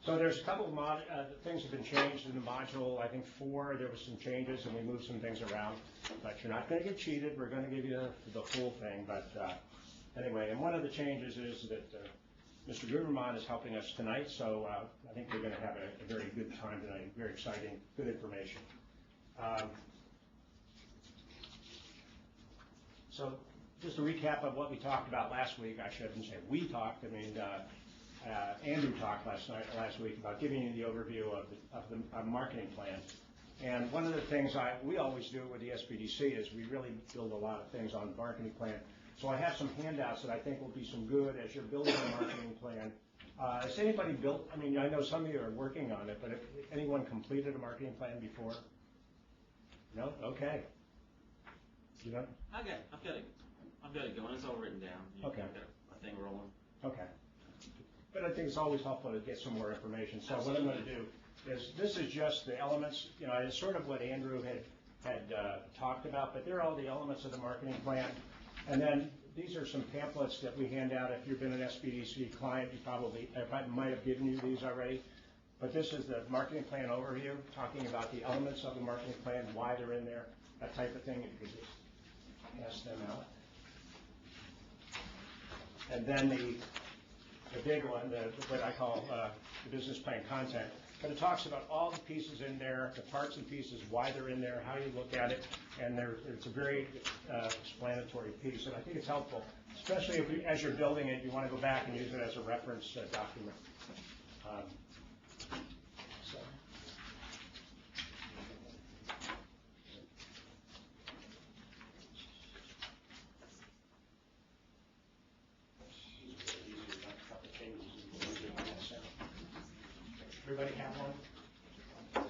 So there's a couple of things have been changed in the module. I think 4, there was some changes and we moved some things around. But you're not going to get cheated. We're going to give you the full thing. But anyway, and one of the changes is that Mr. Gruberman is helping us tonight. So I think we're going to have a very good time tonight. Very exciting, good information. So just a recap of what we talked about last week. I shouldn't say we talked. I mean, Andrew talked last week about giving you the overview of the marketing plan. And one of the things we always do with the SBDC is we really build a lot of things on the marketing plan. So I have some handouts that I think will be some good as you're building a marketing plan. Has anybody built, I mean, I know some of you are working on it, but if anyone completed a marketing plan before? No? Okay. You know? I've got it going. It's all written down. Okay. I've got my thing rolling. Okay. But I think it's always helpful to get some more information. So what I'm going to do is, this is just the elements, you know, it's sort of what Andrew had talked about, but they're all the elements of the marketing plan. And then these are some pamphlets that we hand out. If you've been an SBDC client, I might have given you these already. But this is the marketing plan overview, talking about the elements of the marketing plan, why they're in there, that type of thing. You could just pass them out. And then the big one, what I call the business plan content. But it talks about all the pieces in there, the parts and pieces, why they're in there, how you look at it, and it's a very explanatory piece. And I think it's helpful, especially if as you're building it, you want to go back and use it as a reference document. Everybody have one?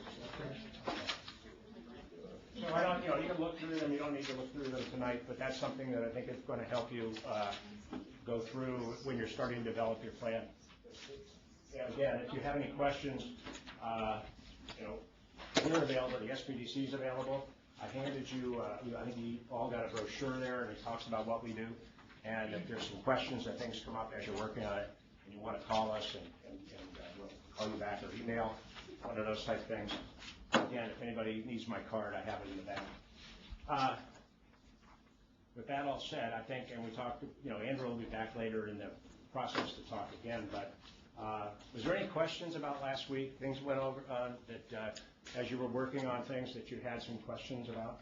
So I don't, you can look through them. You don't need to look through them tonight, but that's something that I think is going to help you go through when you're starting to develop your plan. And again, if you have any questions, we're available. The SBDC is available. I handed you, I think you all got a brochure there, and it talks about what we do. And if there's some questions or things come up as you're working on it, and you want to call us, and we'll call you back or email, one of those type things. Again, if anybody needs my card, I have it in the back. With that all said, I think, and we talked, Andrew will be back later in the process to talk again, but was there any questions about last week? Things went over that as you were working on things that you had some questions about?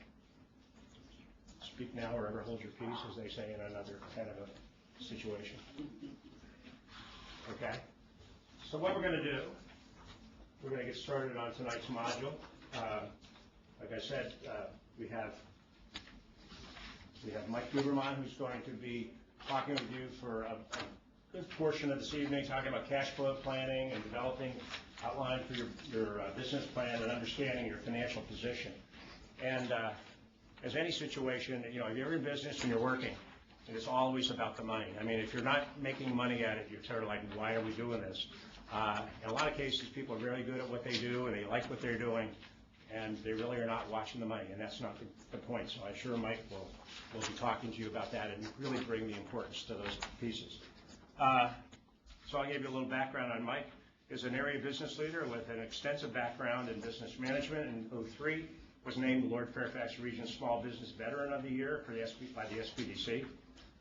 Speak now or ever hold your peace, as they say in another kind of a situation. Okay. So what we're going to do, we're going to get started on tonight's module. Like I said, we have Mike Gruberman, who's going to be talking with you for a good portion of this evening, talking about cash flow planning and developing outline for your business plan and understanding your financial position. And as any situation, if you're in business and you're working, and it's always about the money. I mean, if you're not making money at it, you're sort of like, why are we doing this? In a lot of cases, people are really good at what they do, and they like what they're doing, and they really are not watching the money, and that's not the point. So I'm sure Mike will be talking to you about that and really bring the importance to those pieces. So I'll give you a little background on Mike. He's an area business leader with an extensive background in business management. In 2003, was named the Lord Fairfax Region Small Business Veteran of the Year by the SBDC.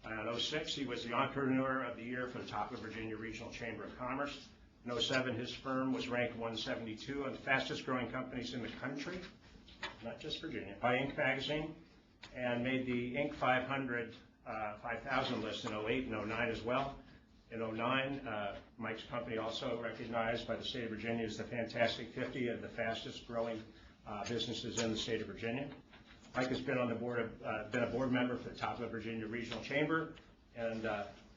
In 2006, he was the Entrepreneur of the Year for the Top of Virginia Regional Chamber of Commerce. In 2007, his firm was ranked 172 on the fastest growing companies in the country, not just Virginia, by Inc. magazine, and made the Inc. 500, 5,000 list in 2008 and 2009 as well. In 2009, Mike's company also recognized by the state of Virginia as the Fantastic 50 of the fastest growing businesses in the state of Virginia. Mike has been on the board been a board member for the Top of Virginia Regional Chamber, and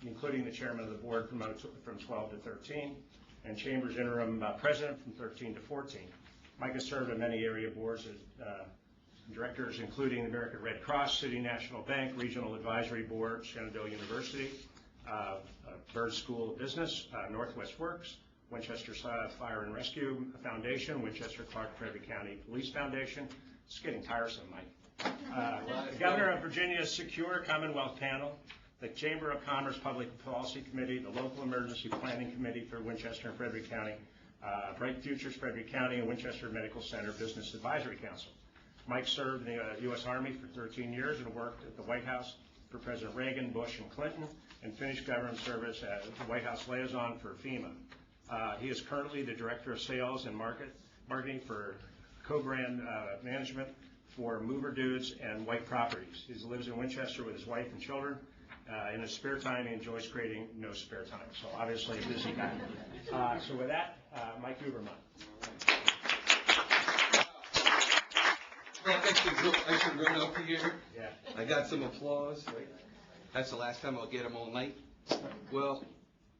including the chairman of the board from 12 to 13, and Chamber's interim president from 13 to 14. Mike has served on many area boards as directors, including the American Red Cross, City National Bank, Regional Advisory Board, Shenandoah University, Byrd School of Business, Northwest Works, Winchester Fire and Rescue Foundation, Winchester Clark Frederick County Police Foundation. It's getting tiresome, Mike. The Governor of Virginia's Secure Commonwealth Panel, the Chamber of Commerce Public Policy Committee, the Local Emergency Planning Committee for Winchester and Frederick County, Bright Futures, Frederick County, and Winchester Medical Center Business Advisory Council. Mike served in the U.S. Army for 13 years and worked at the White House for President Reagan, Bush, and Clinton, and finished government service as the White House liaison for FEMA. He is currently the Director of Sales and Marketing for co-brand management for Mover Dudes and White Properties. He lives in Winchester with his wife and children. In his spare time, he enjoys creating no spare time. So obviously a busy guy. So with that, Mike Huberman. Well, I should run up here. Yeah. I got some applause. Right? That's the last time I'll get them all night. Well,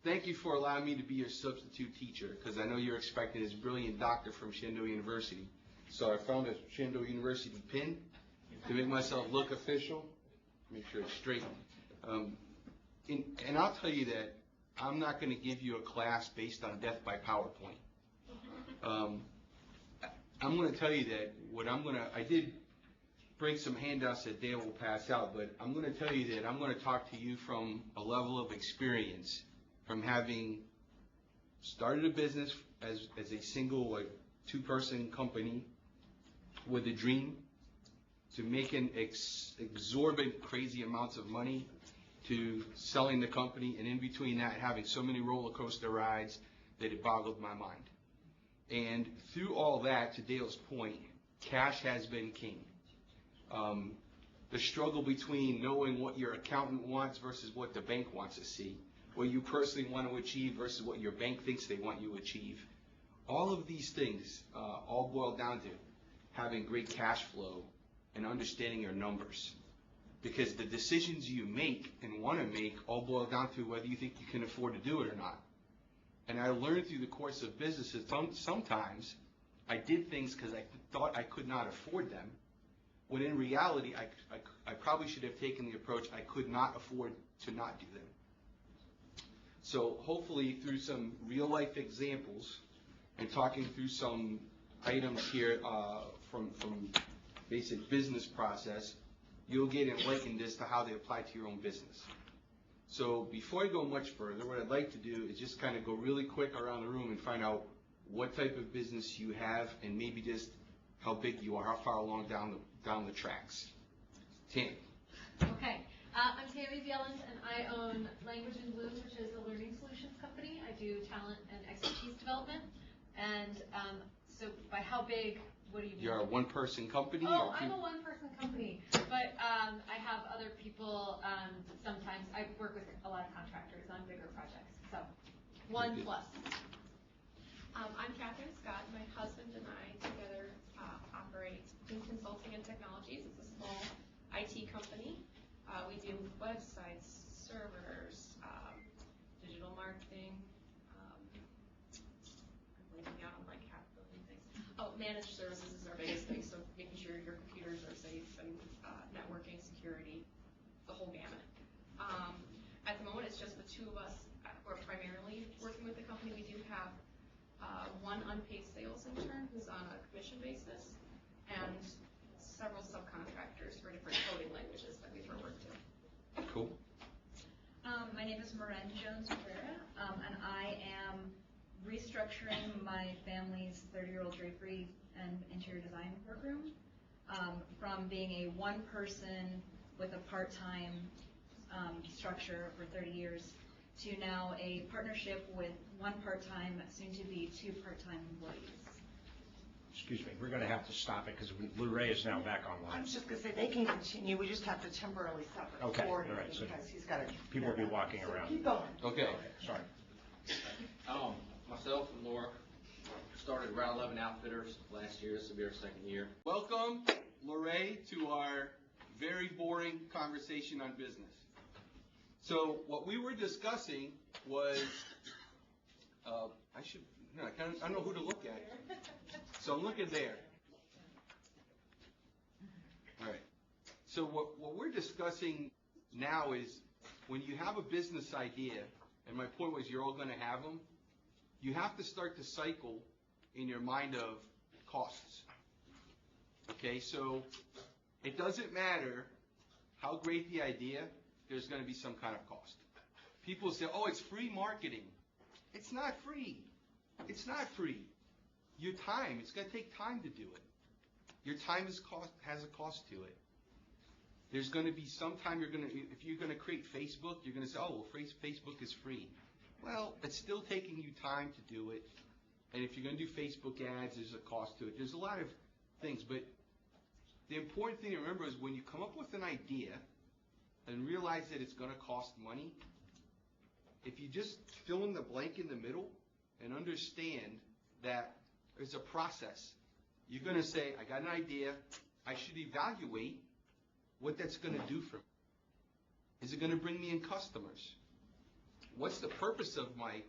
thank you for allowing me to be your substitute teacher, because I know you're expecting this brilliant doctor from Shenandoah University. So I found a Shenandoah University pin to make myself look official, make sure it's straight. And I'll tell you that I'm not going to give you a class based on death by PowerPoint. I'm going to tell you that I did bring some handouts that Dale will pass out, but I'm going to tell you that I'm going to talk to you from a level of experience, from having started a business as a single, two-person company with a dream, to making exorbitant, crazy amounts of money, to selling the company, and in between that, having so many roller coaster rides that it boggled my mind. And through all that, to Dale's point, cash has been king. The struggle between knowing what your accountant wants versus what the bank wants to see, what you personally want to achieve versus what your bank thinks they want you to achieve. All of these things all boil down to having great cash flow and understanding your numbers. Because the decisions you make and want to make all boil down to whether you think you can afford to do it or not. And I learned through the course of businesses, sometimes I did things because I thought I could not afford them, when in reality I probably should have taken the approach I could not afford to not do them. So hopefully through some real life examples and talking through some items here from basic business process, you'll get enlightened as to how they apply to your own business. So before I go much further, what I'd like to do is just kind of go really quick around the room and find out what type of business you have and maybe just how big you are, how far along down the tracks. Tammy. Okay. I'm Tammy Bieland, and I own Language in Bloom, which is a learning solutions company. I do talent and expertise development. And so by how big, what do you mean? You're a one-person company? Oh, I'm a one-person company, but I have other people. Sometimes I work with a lot of contractors on bigger projects, so one plus. I'm Catherine Scott. My husband and I together operate in consulting and technologies. It's a small IT company. We do websites, servers, digital marketing. I'm blanking out on like half a billion things. Oh, managed services is our biggest thing. So making sure your computers are safe and networking, security, the whole gamut. At the moment, it's just the two of us. We're primarily working with the company. We do have one unpaid sales intern who's on a commission basis, and several subcontractors for different coding languages that we throw work to. Cool. My name is Maren Jones-Rivera, and I am restructuring my family's 30-year-old drapery and interior design workroom from being a one-person with a part-time structure for 30 years to now a partnership with one part-time, soon to be two part-time employees. Excuse me, we're going to have to stop it because Blu-ray is now back online. I was just going to say, they can continue, we just have to temporarily stop it. Okay, all right, so because he's got to. people will be walking around. Keep going. Okay. Sorry. Myself and Laura started Route 11 Outfitters last year. This will be our second year. Welcome, Lorraine, to our very boring conversation on business. So what we were discussing was, I don't know who to look at. So I'm looking there. All right. So what we're discussing now is when you have a business idea, and my point was you're all going to have them, you have to start the cycle in your mind of costs. Okay, so it doesn't matter how great the idea, there's going to be some kind of cost. People say, oh, it's free marketing. It's not free. It's not free. Your time, it's going to take time to do it. Your time has a cost to it. There's going to be some time if you're going to create Facebook, you're going to say, oh, well, Facebook is free. Well, it's still taking you time to do it. And if you're going to do Facebook ads, there's a cost to it. There's a lot of things, but the important thing to remember is when you come up with an idea and realize that it's going to cost money, if you just fill in the blank in the middle and understand that there's a process, you're going to say, I got an idea, I should evaluate what that's going to do for me. Is it going to bring me in customers? What's the purpose of my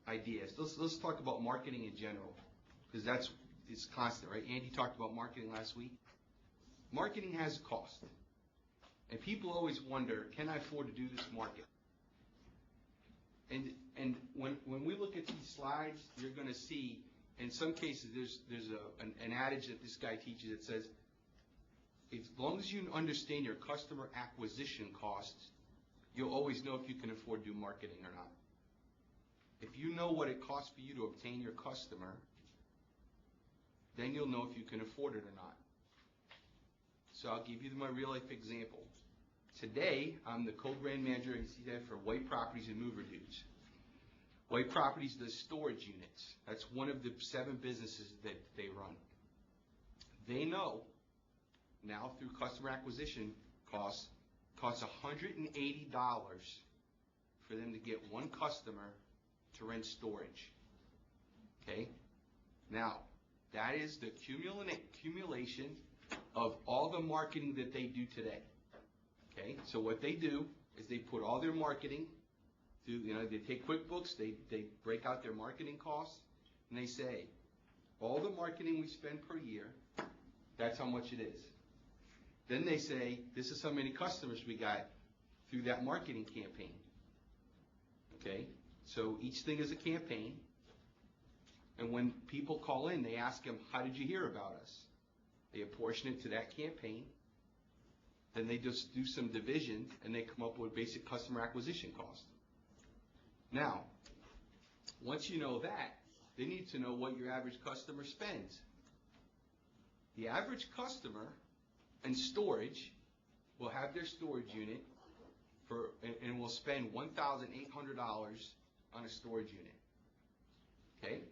ideas? Let's talk about marketing in general, because it's constant, right? Andy talked about marketing last week. Marketing has a cost. And people always wonder, can I afford to do this market? And when we look at these slides, you're going to see, in some cases, there's an adage that this guy teaches that says, as long as you understand your customer acquisition costs, you'll always know if you can afford to do marketing or not. If you know what it costs for you to obtain your customer, then you'll know if you can afford it or not. So I'll give you my real life example. Today, I'm the co-brand manager, you see that, for White Properties and Mover Dudes. White Properties does storage units. That's one of the 7 businesses that they run. They know now through customer acquisition costs $180 for them to get one customer to rent storage. Okay? Now, that is the accumulation of all the marketing that they do today. Okay? So what they do is they put all their marketing through, they take QuickBooks, they break out their marketing costs, and they say, all the marketing we spend per year, that's how much it is. Then they say, this is how many customers we got through that marketing campaign. Okay? So each thing is a campaign. And when people call in, they ask them, how did you hear about us? They apportion it to that campaign. Then they just do some division, and they come up with basic customer acquisition cost. Now, once you know that, they need to know what your average customer spends. The average customer in storage will have their storage unit and will spend $1,800 on a storage unit. Okay?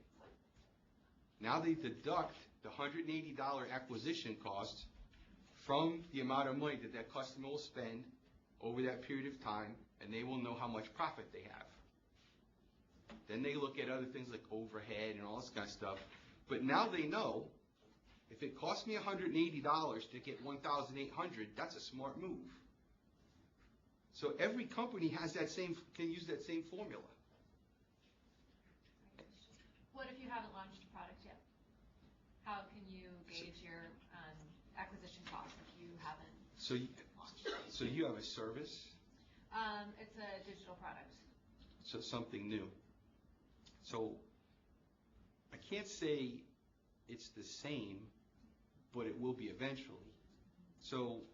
Now they deduct the $180 acquisition cost from the amount of money that customer will spend over that period of time, and they will know how much profit they have. Then they look at other things like overhead and all this kind of stuff. But now they know, if it costs me $180 to get $1,800, that's a smart move. So every company can use that same formula. What if you haven't launched a product yet? How can you gauge your acquisition costs if you haven't launched? So you have a service? It's a digital product. So something new. So I can't say it's the same, but it will be eventually. So,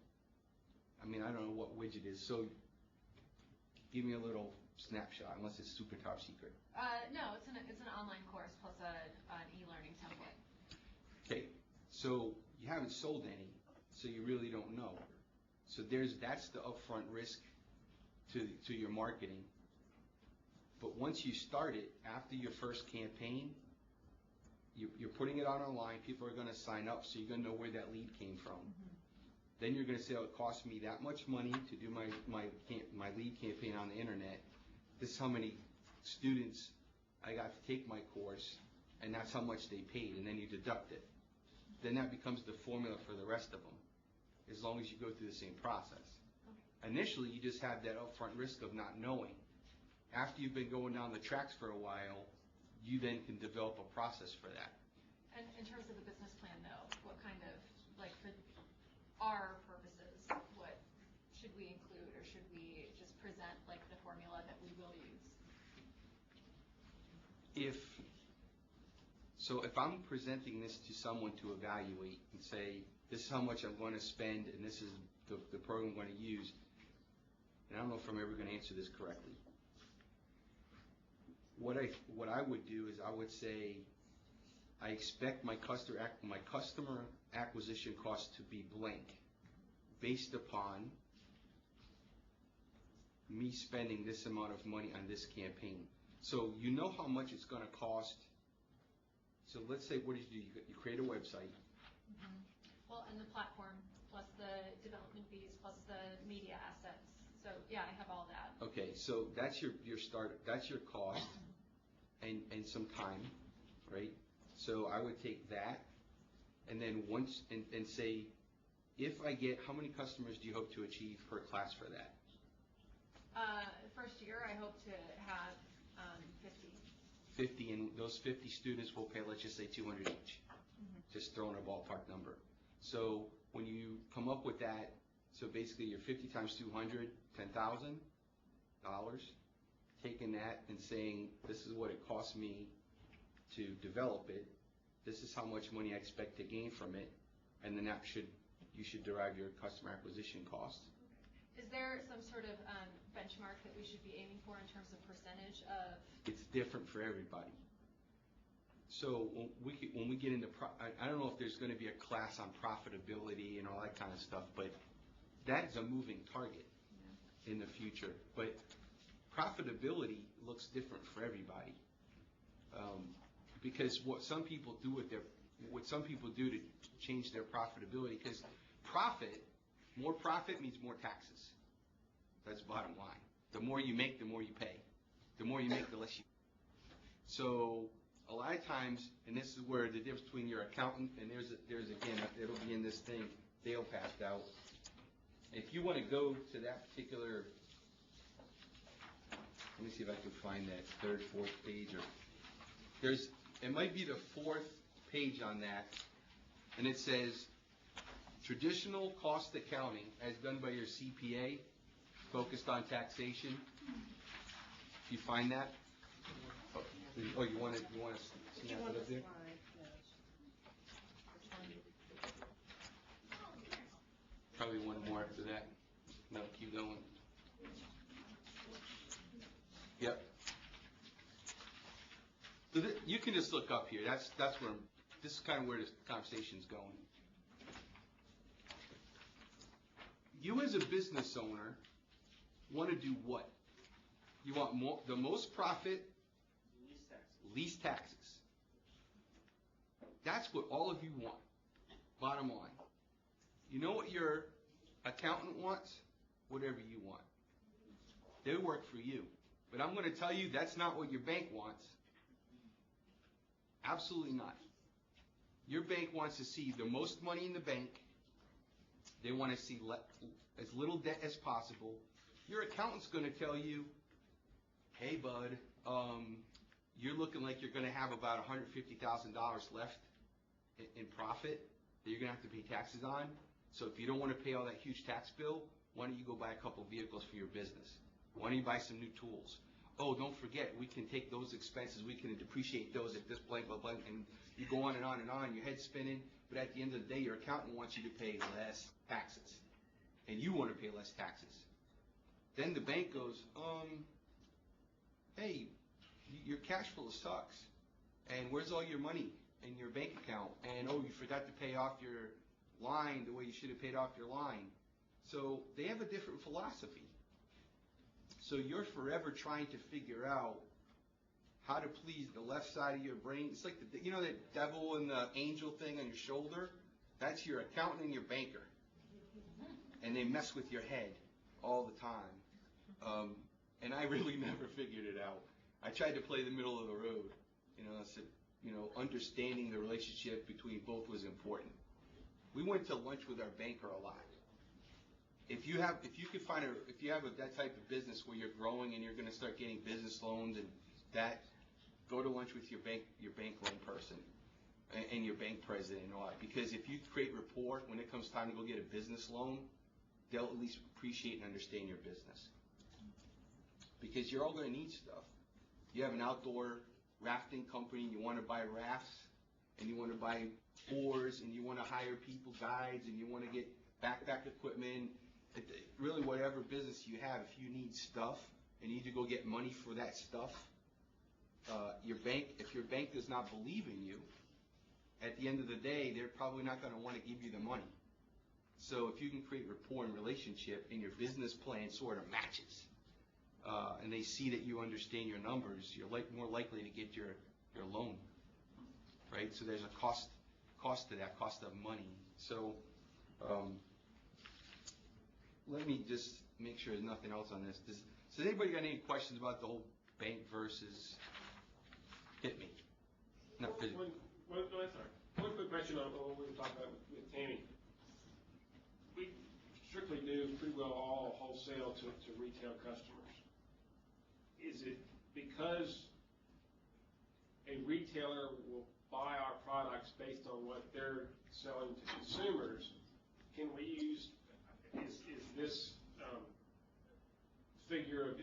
I don't know what widget is. So give me a little snapshot, unless it's super top secret. No, it's an online course plus an e-learning template. Okay, so you haven't sold any, so you really don't know. So that's the upfront risk to your marketing. But once you start it, after your first campaign, you're putting it on online, people are going to sign up, so you're going to know where that lead came from. Mm-hmm. Then you're going to say, oh, it cost me that much money to do my lead campaign on the internet. This is how many students I got to take my course, and that's how much they paid, and then you deduct it. Then that becomes the formula for the rest of them, as long as you go through the same process. Okay. Initially, you just have that upfront risk of not knowing. After you've been going down the tracks for a while, you then can develop a process for that. And in terms of the business plan, though, what kind of, for our purposes, what should we include, or should we just present, the formula that we will use? If I'm presenting this to someone to evaluate and say, this is how much I'm going to spend, and this is the program I'm going to use, and I don't know if I'm ever going to answer this correctly. what I would do is I would say, I expect my customer acquisition cost to be blank, based upon me spending this amount of money on this campaign. So you know how much it's going to cost. So let's say, what did you do? You create a website. Well, and the platform, plus the development fees, plus the media assets. So, yeah, I have all that. Okay, so that's your start, that's your cost, and some time, right? So I would take that, and then once, and say, if I get, how many customers do you hope to achieve per class for that? First year, I hope to have 50. 50, and those 50 students will pay, let's just say 200 each. Just throwing a ballpark number. So when you come up with that, so basically you're 50 times 200, $10,000, taking that and saying, this is what it costs me to develop it, this is how much money I expect to gain from it, and then you should derive your customer acquisition cost. Is there some sort of benchmark that we should be aiming for in terms of percentage of? It's different for everybody. So when we get into, I don't know if there's going to be a class on profitability and all that kind of stuff, but that is a moving target in the future. But profitability looks different for everybody, because what some people do to change their profitability, because more profit means more taxes. That's bottom line. The more you make, the more you pay. The more you make, the less you pay. So a lot of times, and this is where the difference between your accountant, and there's again, it'll be in this thing, Dale passed out. If you want to go to that particular, let me see if I can find that third, fourth page, or it might be the fourth page on that, and it says, traditional cost accounting as done by your CPA, focused on taxation. You find that? Oh, you want to snap it up there? Probably one more after that. No, keep going. Yep. So you can just look up here. That's where this is kind of where this conversation's going. You as a business owner want to do what? You want the most profit, least taxes. That's what all of you want, bottom line. You know what your accountant wants? Whatever you want. They work for you. But I'm going to tell you that's not what your bank wants. Absolutely not. Your bank wants to see the most money in the bank. They want to see as little debt as possible. Your accountant's going to tell you, hey, bud, you're looking like you're going to have about $150,000 left in profit that you're going to have to pay taxes on. So if you don't want to pay all that huge tax bill, why don't you go buy a couple vehicles for your business? Why don't you buy some new tools? Oh, don't forget, we can take those expenses, we can depreciate those at this blank, blah, blah, and you go on and on and on, your head's spinning, but at the end of the day, your accountant wants you to pay less taxes, and you want to pay less taxes. Then the bank goes, hey, your cash flow sucks, and where's all your money in your bank account? And oh, you forgot to pay off your line the way you should have paid off your line. So they have a different philosophy. So you're forever trying to figure out how to please the left side of your brain. It's like, you know that devil and the angel thing on your shoulder? That's your accountant and your banker. And they mess with your head all the time. And I really never figured it out. I tried to play the middle of the road. I said, understanding the relationship between both was important. We went to lunch with our banker a lot. If you have that type of business where you're growing and you're going to start getting business loans and that, go to lunch with your bank loan person and your bank president and all that. Because if you create rapport, when it comes time to go get a business loan, they'll at least appreciate and understand your business. Because you're all going to need stuff. You have an outdoor rafting company and you want to buy rafts and you want to buy oars and you want to hire people, guides, and you want to get backpack equipment. Really, whatever business you have, if you need stuff and you need to go get money for that stuff, If your bank does not believe in you, at the end of the day, they're probably not going to want to give you the money. So if you can create rapport and relationship and your business plan sort of matches, and they see that you understand your numbers, you're more likely to get your loan, right? So there's a cost to that, cost of money. So let me just make sure there's nothing else on this. Does anybody got any questions about the whole bank versus hit me? Not That's all right. One quick question on what we were talking about with Tammy. We strictly do pretty well all wholesale to retail customers. Is it because a retailer will buy our products based on what they're selling to consumers? Can we use, is this figure of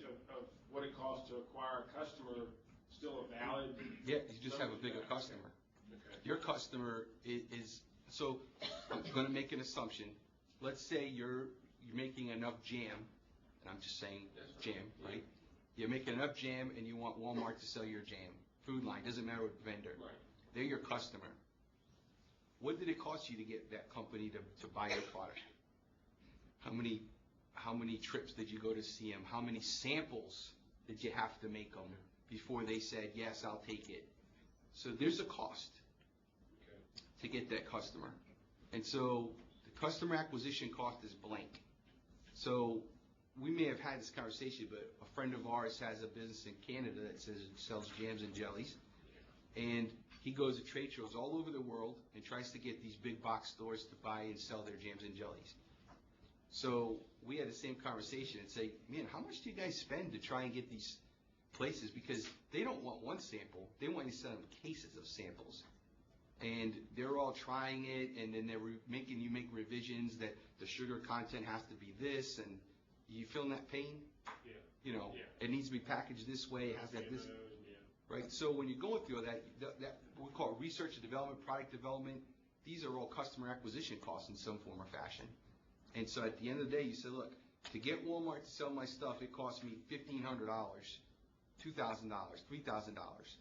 what it costs to acquire a customer still a valid? Yeah, you just have a bigger customer. Okay. Your customer is so I'm going to make an assumption. Let's say you're making enough jam, and I'm just saying jam, right? You're making enough jam and you want Walmart to sell your jam. Food line, doesn't matter what vendor. Right. They're your customer. What did it cost you to get that company to buy your product? How many trips did you go to see them? How many samples did you have to make them before they said, yes, I'll take it? So there's a cost to get that customer. And so the customer acquisition cost is blank. So we may have had this conversation, but a friend of ours has a business in Canada that sells jams and jellies. And he goes to trade shows all over the world and tries to get these big box stores to buy and sell their jams and jellies. So we had the same conversation and say, man, how much do you guys spend to try and get these places? Because they don't want one sample. They want you to send them cases of samples. And they're all trying it, and then they're making you make revisions that the sugar content has to be this, and you feeling that pain? Yeah. You know, Yeah. it needs to be packaged this way, it has to have this, right? So when you're going through that we call it research and development, product development, these are all customer acquisition costs in some form or fashion. And so at the end of the day, you say, look, to get Walmart to sell my stuff, it costs me $1,500, $2,000, $3,000.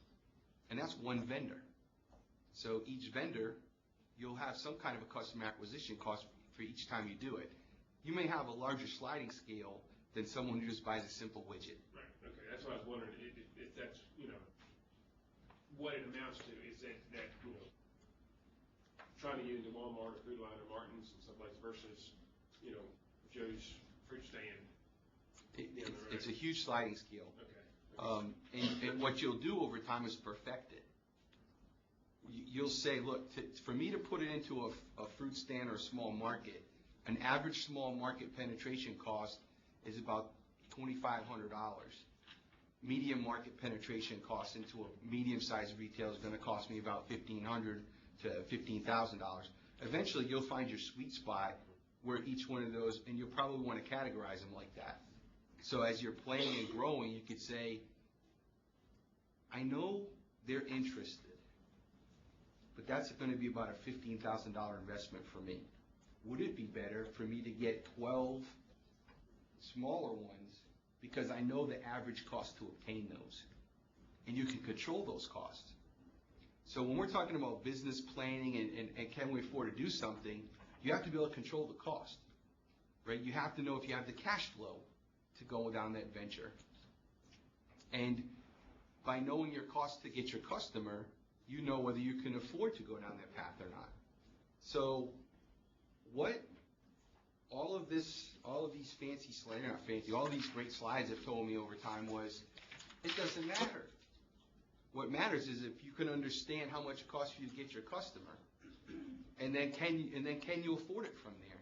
And that's one vendor. So each vendor, you'll have some kind of a customer acquisition cost for each time you do it. You may have a larger sliding scale than someone who just buys a simple widget. Right, okay, that's what I was wondering, if that's, what it amounts to, is that, trying to get into Walmart or Food Line or Martin's and someplace versus, Joe's fruit stand. It's a huge sliding scale. Okay. And what you'll do over time is perfect it. You'll say, look, for me to put it into a fruit stand or a small market, an average small market penetration cost is about $2,500. Medium market penetration cost into a medium-sized retail is going to cost me about $1,500 to $15,000. Eventually, you'll find your sweet spot where each one of those, and you'll probably want to categorize them like that. So as you're playing and growing, you could say, I know they're interested, but that's going to be about a $15,000 investment for me. Would it be better for me to get 12 smaller ones because I know the average cost to obtain those? And you can control those costs. So when we're talking about business planning and can we afford to do something, you have to be able to control the cost, right? You have to know if you have the cash flow to go down that venture. And by knowing your cost to get your customer, you know whether you can afford to go down that path or not. So what all of these fancy slides, not fancy, all these great slides have told me over time was, it doesn't matter. What matters is if you can understand how much it costs for you to get your customer, and then can you afford it from there?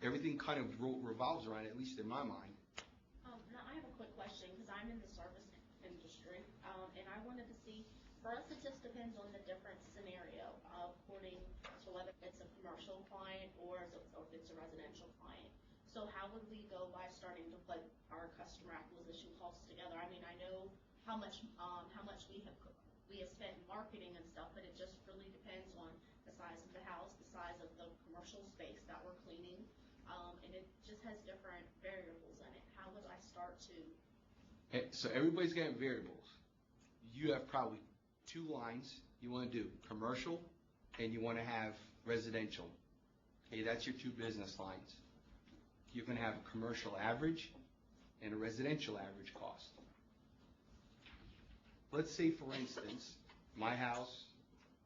Everything kind of revolves around it, at least in my mind. Now I have a quick question because I'm in the service industry, and I wanted to see. For us, it just depends on the different scenario according to whether it's a commercial client or if it's a residential client. So how would we go by starting to put our customer acquisition costs together? I mean, I know how much we have spent in marketing and stuff, but it just really depends on the size of the house, the size of the commercial space that we're cleaning, and it just has different variables in it. How would I start to? So everybody's got variables. you have probably two lines you want to do, commercial and you want to have residential. Okay, that's your two business lines. You're going to have a commercial average and a residential average cost. Let's say, for instance, my house,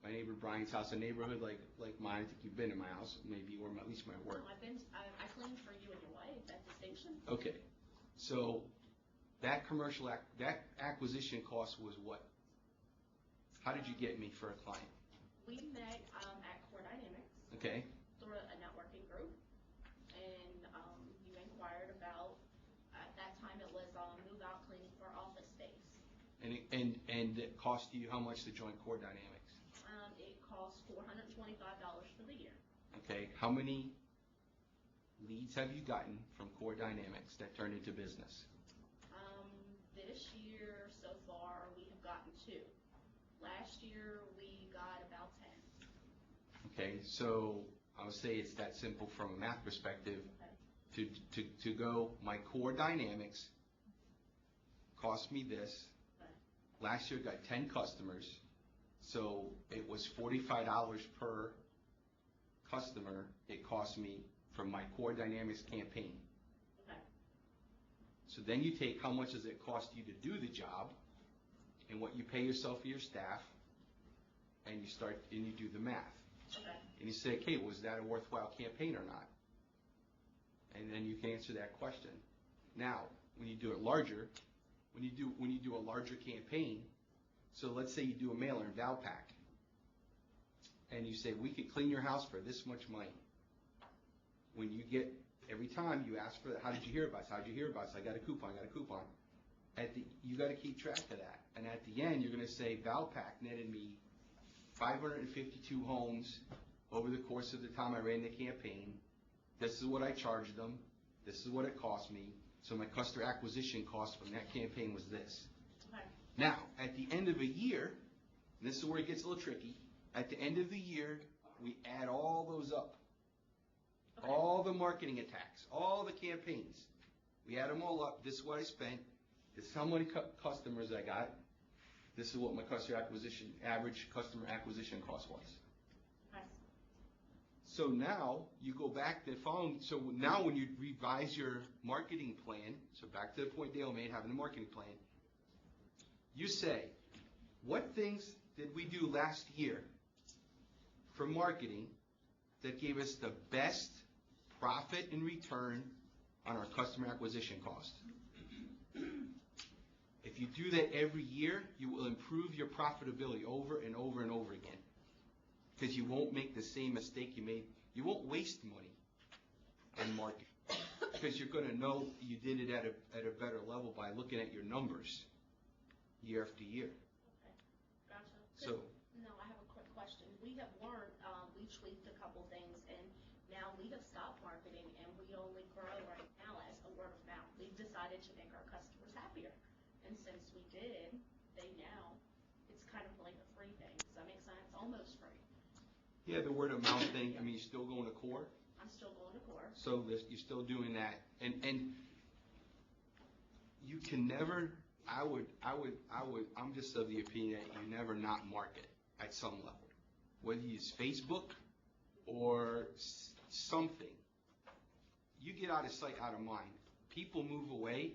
my neighbor Brian's house, a neighborhood like mine. I think you've been in my house, maybe, or at least my work. No, I cleaned for you and your wife at the station. Okay, so that commercial that acquisition cost was what? How did you get me for a client? We met at Core Dynamics Okay, through a networking group, and you inquired about, at that time it was move-out cleaning for office space. and it cost you how much to join Core Dynamics? It cost $425 for the year. Okay, how many leads have you gotten from Core Dynamics that turned into business? This year so far we have gotten 2. Last year we got about 10. Okay, so I would say it's that simple from a math perspective. To go, my Core Dynamics cost me this. Last year got 10 customers, so it was $45 per customer it cost me from my Core Dynamics campaign. Okay. So then you take how much does it cost you to do the job and what you pay yourself for your staff, and you do the math. Okay. And you say, okay, was that a worthwhile campaign or not? And then you can answer that question. Now, when you do it larger, when you do a larger campaign, so let's say you do a mailer in Valpak, and you say, we could clean your house for this much money. When you get, every time you ask for that, how did you hear about us? How did you hear about us? I got a coupon, you got to keep track of that. And at the end, you're going to say, Valpak netted me 552 homes over the course of the time I ran the campaign. This is what I charged them. This is what it cost me. So my customer acquisition cost from that campaign was this. Okay. Now, at the end of a year, and this is where it gets a little tricky, at the end of the year, we add all those up. Okay. All the marketing attacks, all the campaigns. We add them all up. This is what I spent. This is how many customers I got. This is what my average customer acquisition cost was. Okay. So now you go back to the following. So now when you revise your marketing plan, so back to the point Dale made, having a marketing plan, you say, what things did we do last year for marketing that gave us the best profit and return on our customer acquisition cost? If you do that every year, you will improve your profitability over and over and over again. Because you won't make the same mistake you made. You won't waste money on marketing. Because you're going to know you did it at a better level by looking at your numbers year after year. Okay. Gotcha. So, No, I have a quick question. We have learned, we tweaked a couple things, and now we have stopped marketing, and we only grow right now as a word of mouth. We've decided to make our customers happier. And since we did, it's kind of like a free thing. Does that make sense? Almost free. yeah, the word of mouth thing, I mean, you're still going to Core. I'm still going to Core. So you're still doing that. And you can never, I'm just of the opinion that you never not market at some level. Whether you use Facebook or something. You get out of sight, out of mind. People move away,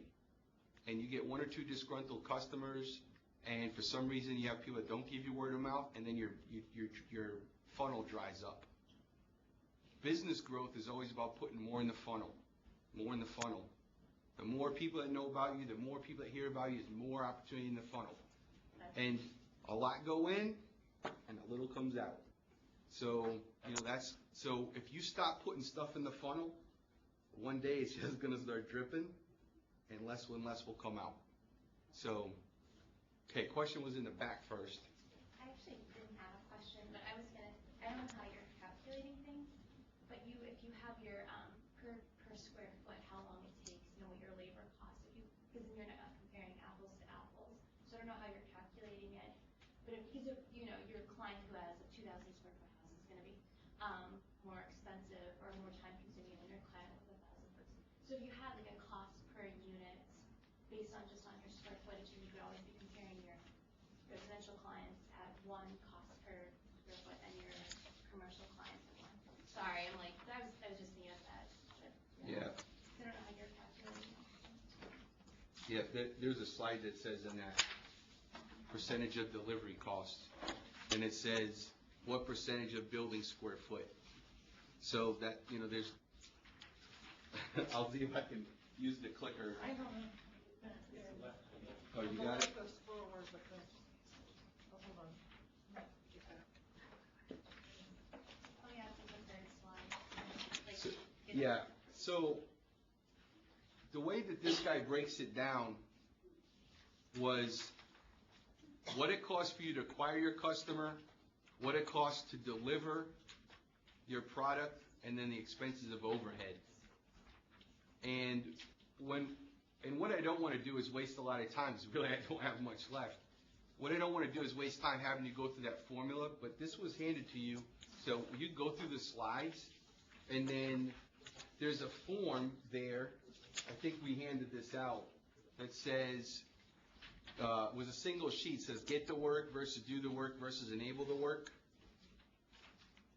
and you get 1 or 2 disgruntled customers, and for some reason you have people that don't give you word of mouth, and then your funnel dries up. Business growth is always about putting more in the funnel, more in the funnel. The more people that know about you, the more people that hear about you, is more opportunity in the funnel. And a lot go in, and a little comes out. So, so if you stop putting stuff in the funnel, one day it's just going to start dripping, and less will come out. So, okay, question was in the back first. I actually didn't have a question, but I don't know how you're calculating things, but if you have your per square foot, how long it takes, what your labor costs, because then you're not comparing apples to apples. So I don't know how you're calculating it, but if he's your client who has a 2,000 square foot house is going to be more expensive or more time consuming than your client with 1,000 foot. So if you had like a cost per unit based on just on your square footage, and you could always be comparing your residential clients at one cost per square foot and your commercial clients at one. Sorry, I'm like, I was just thinking of that, but. Yeah. I don't know how you're calculating that. Yeah, there's a slide that says in that percentage of delivery cost, and it says what percentage of building square foot. So that, there's, I'll see if I can use the clicker. I don't know. Oh, you got it? Goes forward, but the, oh, hold on. Oh, yeah, it's the third slide. Like, So, it's- yeah, so the way that this guy breaks it down was what it costs for you to acquire your customer, what it costs to deliver your product, and then the expenses of overhead. And what I don't want to do is waste a lot of time, because really I don't have much left. What I don't want to do is waste time having you go through that formula, but this was handed to you, so you go through the slides, and then there's a form there, I think we handed this out, that says, was a single sheet, says get the work versus do the work versus enable the work.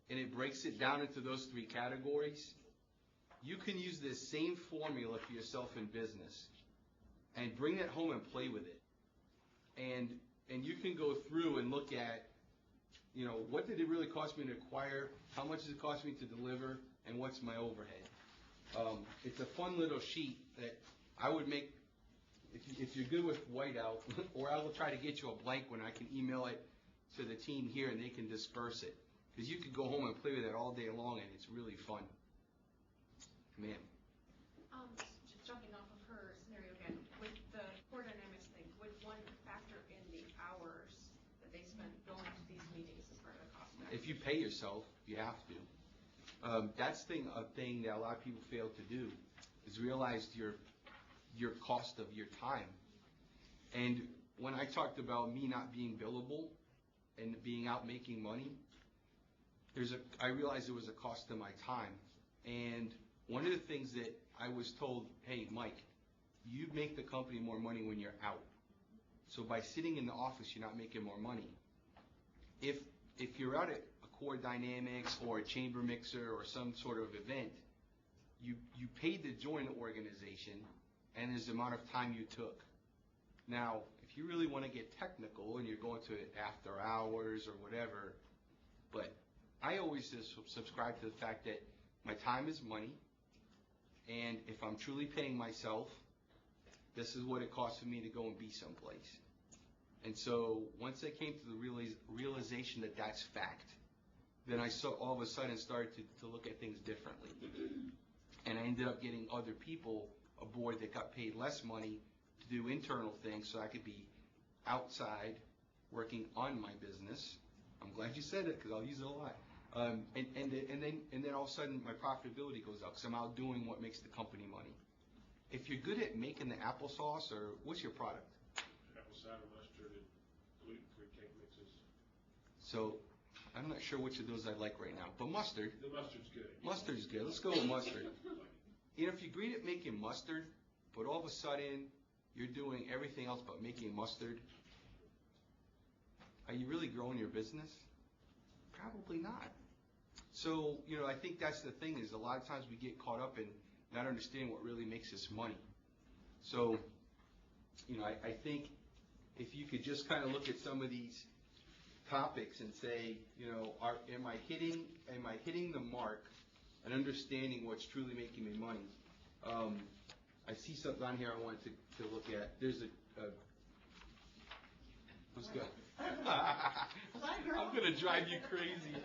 And it breaks it down into those three categories. You can use this same formula for yourself in business and bring it home and play with it. And you can go through and look at, what did it really cost me to acquire, how much does it cost me to deliver, and what's my overhead. It's a fun little sheet that I would make, if you're good with whiteout, or I will try to get you a blank one. I can email it to the team here and they can disperse it. Because you could go home and play with it all day long and it's really fun. Ma'am. Just jumping off of her scenario again, with the core dynamics thing, would one factor in the hours that they spend going to these meetings as part of the cost factor? If you pay yourself, you have to. That's a thing that a lot of people fail to do, is realize your cost of your time. And when I talked about me not being billable and being out making money, I realized there was a cost to my time. And one of the things that I was told, hey, Mike, you make the company more money when you're out. So by sitting in the office, you're not making more money. If you're out at a Core Dynamics or a chamber mixer or some sort of event, you paid to join the organization, and there's the amount of time you took. Now, if you really want to get technical and you're going to it after hours or whatever, but I always just subscribe to the fact that my time is money, and if I'm truly paying myself, this is what it costs for me to go and be someplace. And so once I came to the realization that that's fact, then I all of a sudden started to look at things differently. And I ended up getting other people aboard that got paid less money to do internal things so I could be outside working on my business. I'm glad you said it because I'll use it a lot. And then all of a sudden my profitability goes up because I'm out doing what makes the company money. If you're good at making the applesauce, or what's your product? Apple cider mustard and gluten-free cake mixes. So I'm not sure which of those I like right now, but mustard. The mustard's good. Mustard's good. Let's go with mustard. If you're great at making mustard, but all of a sudden you're doing everything else but making mustard, are you really growing your business? Probably not. So, I think that's the thing, is a lot of times we get caught up in not understanding what really makes us money. So, I think if you could just kind of look at some of these topics and say, am I hitting the mark and understanding what's truly making me money? I see something on here I wanted to look at. There's who's good? I'm gonna drive you crazy.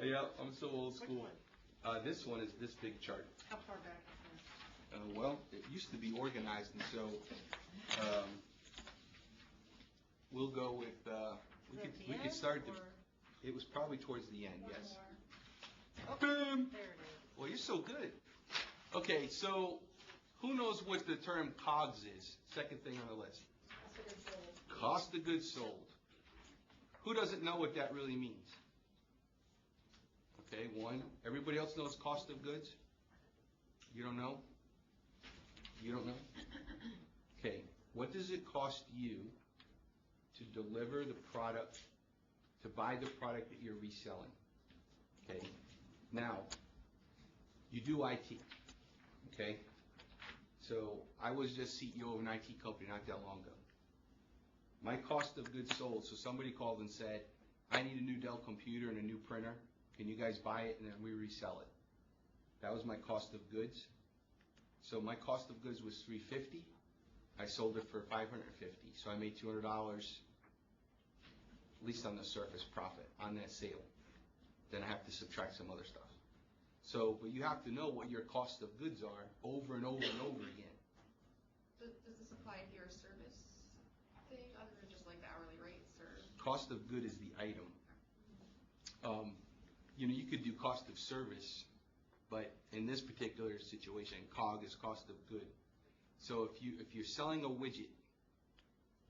Yeah, I'm so old school. This one is this big chart. How far back is Well, it used to be organized, and so we'll go with. We could start. It was probably towards the end. Yes. Boom. There it is. Well, you're so good. Okay, so who knows what the term COGS is? Second thing on the list. Cost of goods sold. Who doesn't know what that really means? Okay, one. Everybody else knows cost of goods? You don't know? You don't know? Okay, what does it cost you to deliver the product, to buy the product that you're reselling. Okay? Now, you do IT. Okay? So I was just CEO of an IT company not that long ago. My cost of goods sold, so somebody called and said, I need a new Dell computer and a new printer. Can you guys buy it and then we resell it? That was my cost of goods. So my cost of goods was $350. I sold it for $550. So I made $200, at least on the surface profit on that sale. Then I have to subtract some other stuff. So, but you have to know what your cost of goods are over and over and over again. Does this apply to your service thing, other than just like the hourly rates, or? Cost of good is the item. You could do cost of service, but in this particular situation, COG is cost of good. So if you're selling a widget,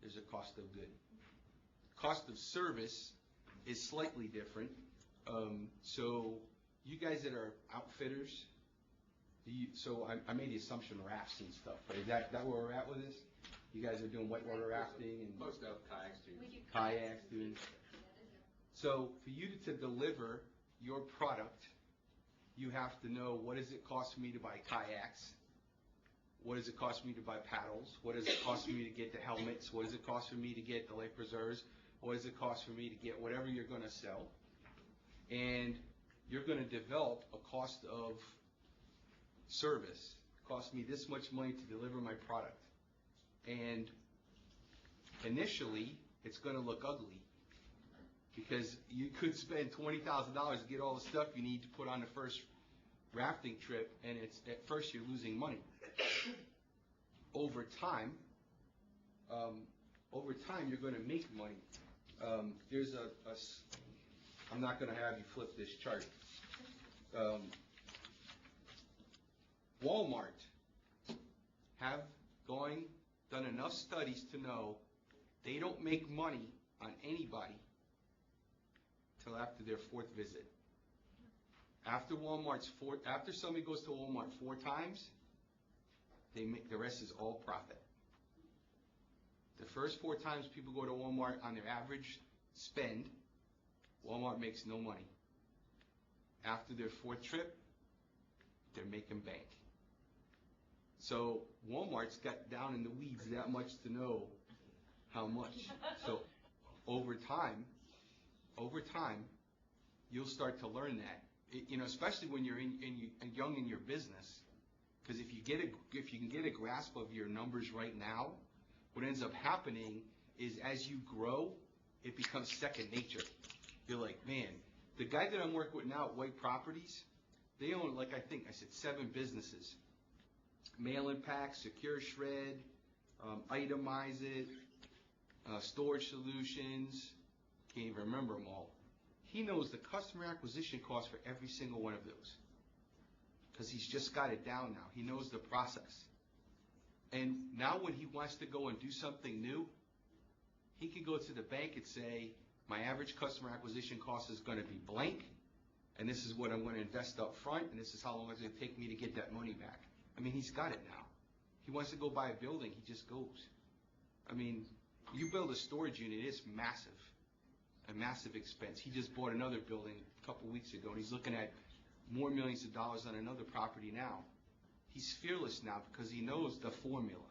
there's a cost of good. Cost of service is slightly different. So you guys that are outfitters, so I made the assumption rafts and stuff, but is that where we're at with this? You guys are doing whitewater rafting and Most of kayaks do. kayaks doing. So for you to deliver your product, you have to know, what does it cost me to buy kayaks? What does it cost me to buy paddles? What does it cost me to get the helmets? What does it cost for me to get the life preserves? What does it cost for me to get whatever you're going to sell? And you're going to develop a cost of service. It costs me this much money to deliver my product. And initially, it's going to look ugly because you could spend $20,000 to get all the stuff you need to put on the first rafting trip, and at first you're losing money. Over time, you're going to make money. There's I'm not going to have you flip this chart. Walmart have done enough studies to know they don't make money on anybody till after their fourth visit. After somebody goes to Walmart 4 times, the rest is all profit. The first 4 times people go to Walmart on their average spend, Walmart makes no money. After their 4th trip, they're making bank. So Walmart's got down in the weeds that much to know how much. So over time, you'll start to learn that. Especially when you're young in your business, because if you can get a grasp of your numbers right now, what ends up happening is as you grow, it becomes second nature. You're like, man, the guy that I'm working with now at White Properties, they own, like I said, 7 businesses. Mail and pack, secure shred, itemize it, storage solutions, can't even remember them all. He knows the customer acquisition cost for every single one of those because he's just got it down now. He knows the process. And now when he wants to go and do something new, he can go to the bank and say, my average customer acquisition cost is going to be blank, and this is what I'm going to invest up front, and this is how long it's going to take me to get that money back. I mean, he's got it now. He wants to go buy a building, he just goes. I mean, you build a storage unit, it's massive. A massive expense. He just bought another building a couple weeks ago, and he's looking at more millions of dollars on another property now. He's fearless now because he knows the formula.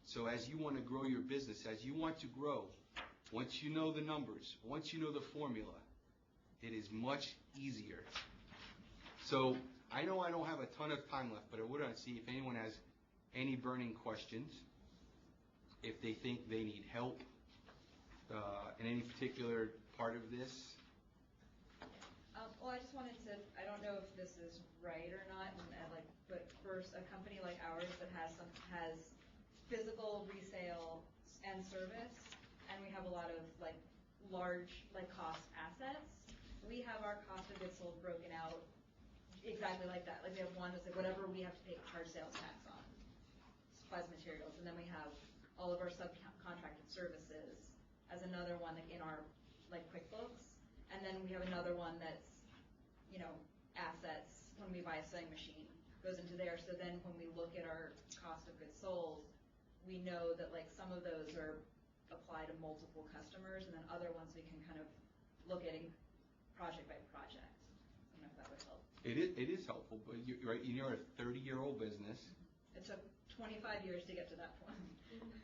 So as you want to grow your business, as you want to grow, once you know the numbers, once you know the formula, it is much easier. So I know I don't have a ton of time left, but I would want to see if anyone has any burning questions, if they think they need help in any particular part of this. Well, I just wanted to, I don't know if this is right or not, but first, a company like ours that has physical resale and service, and we have a lot of large cost assets, we have our cost of goods sold broken out exactly like that. We have one that's whatever we have to pay hard sales tax on, supplies, materials, and then we have all of our subcontracted services as another one in our QuickBooks, and then we have another one that's assets. When we buy a sewing machine, goes into there. So then when we look at our cost of goods sold, we know that some of those are apply to multiple customers, and then other ones we can kind of look at in project by project. I don't know if that would help. It is helpful, but you're right, you're a 30-year-old business, It took 25 years to get to that point.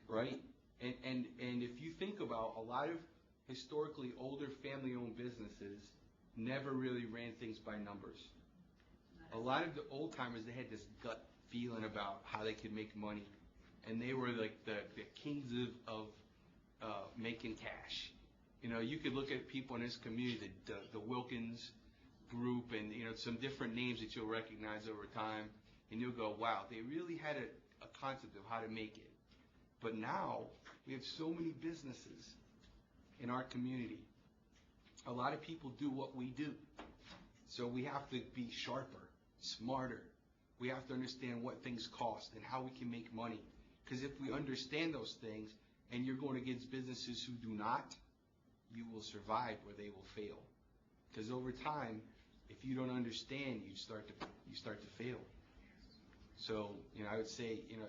right? And if you think about a lot of historically older family-owned businesses never really ran things by numbers. A lot of the old timers, they had this gut feeling about how they could make money, and they were like the kings of making cash. You know, you could look at people in this community, the Wilkins group, and you know, some different names that you'll recognize over time, and you'll go, wow, they really had a concept of how to make it. But now we have so many businesses in our community. A lot of people do what we do, so we have to be sharper, smarter. We have to understand what things cost and how we can make money. Because if we understand those things, and you're going against businesses who do not, you will survive where they will fail. Because over time, if you don't understand, you start to fail. So, you know, I would say, you know,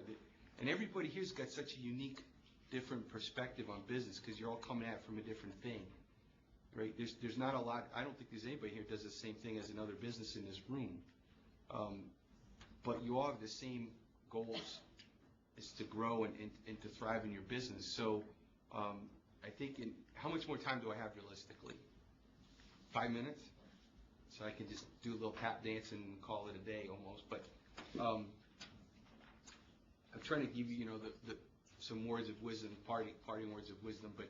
and everybody here's got such a unique, different perspective on business because you're all coming at it from a different thing, right? There's not a lot. I don't think there's anybody here who does the same thing as another business in this room. But you all have the same goals, is to grow and to thrive in your business. So I think, how much more time do I have realistically? 5 minutes? So I can just do a little tap dance and call it a day almost. But I'm trying to give you, you know, some words of wisdom, parting words of wisdom. But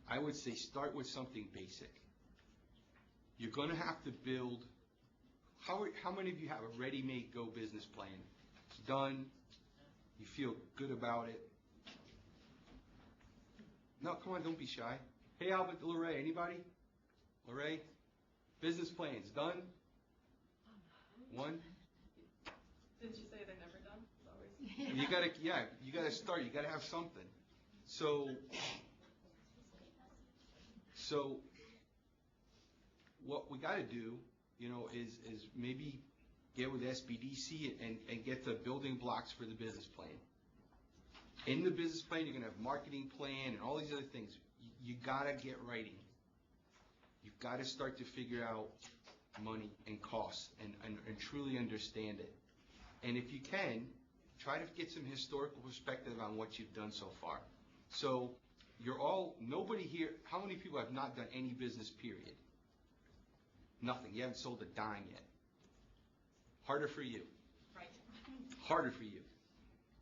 I would say start with something basic. You're going to have to build. How many of you have a ready-made go business plan? It's done. You feel good about it. No, come on, don't be shy. Hey, Albert, Lorraine, anybody? Lorraine? Business plans, done? One? Didn't you say they're never done? It's always. You gotta start. You gotta have something. So what we gotta do, you know, is maybe get with SBDC and get the building blocks for the business plan. In the business plan, you're gonna have marketing plan and all these other things. You gotta get writing. You've got to start to figure out money and costs and truly understand it. And if you can, try to get some historical perspective on what you've done so far. So nobody here, how many people have not done any business, period? Nothing. You haven't sold a dime yet. Harder for you. Right. Harder for you.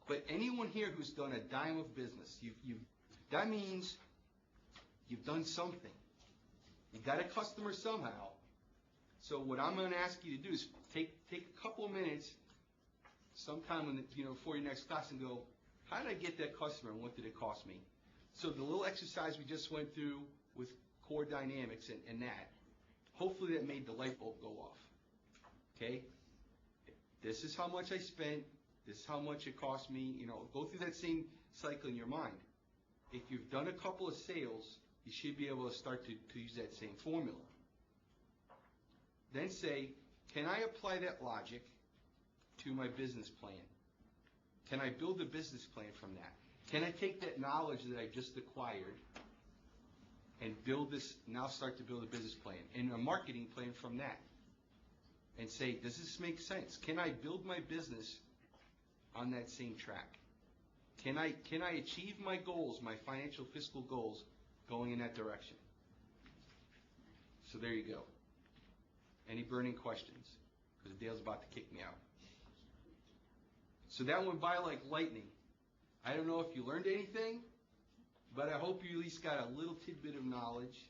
But anyone here who's done a dime of business, that means you've done something. You got a customer somehow. So what I'm going to ask you to do is take a couple of minutes, sometime before your next class, and go, how did I get that customer and what did it cost me? So the little exercise we just went through with core dynamics and that, hopefully that made the light bulb go off. Okay? This is how much I spent. This is how much it cost me. You know, go through that same cycle in your mind. If you've done a couple of sales, you should be able to start to use that same formula. Then say, can I apply that logic to my business plan? Can I build a business plan from that? Can I take that knowledge that I just acquired and start to build a business plan and a marketing plan from that? And say, does this make sense? Can I build my business on that same track? Can I achieve my goals, my financial fiscal goals, going in that direction? So there you go. Any burning questions? Because Dale's about to kick me out. So that went by like lightning. I don't know if you learned anything, but I hope you at least got a little tidbit of knowledge.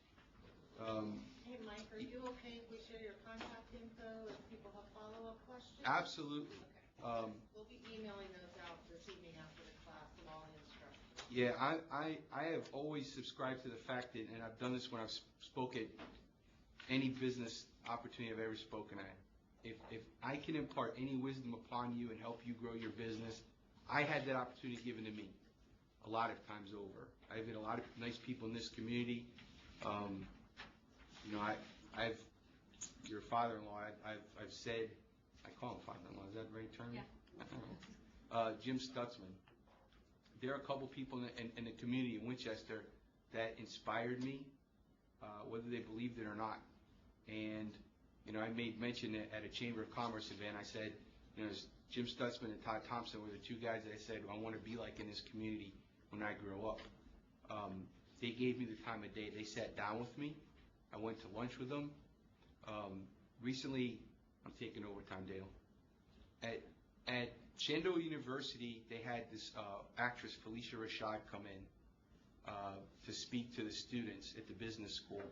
Hey, Mike, are you okay if we share your contact info if people have follow-up questions? Absolutely. Okay. We'll be emailing those out this evening after the class with all the instructions. Yeah, I have always subscribed to the fact that, and I've done this when I've spoke at any business opportunity I've ever spoken at. If I can impart any wisdom upon you and help you grow your business, I had that opportunity given to me a lot of times over. I've had a lot of nice people in this community. I've your father-in-law. I've said, I call him father-in-law. Is that the right term? Yeah. Jim Stutzman. there are a couple people in the community in Winchester that inspired me, whether they believed it or not. And, you know, I made mention at a Chamber of Commerce event, I said, you know, Jim Stutzman and Todd Thompson were the two guys that I said, I want to be like in this community when I grow up. They gave me the time of day. They sat down with me. I went to lunch with them. Recently, I'm taking over time, Dale. At Shenandoah University, they had this actress, Felicia Rashad, come in to speak to the students at the business school.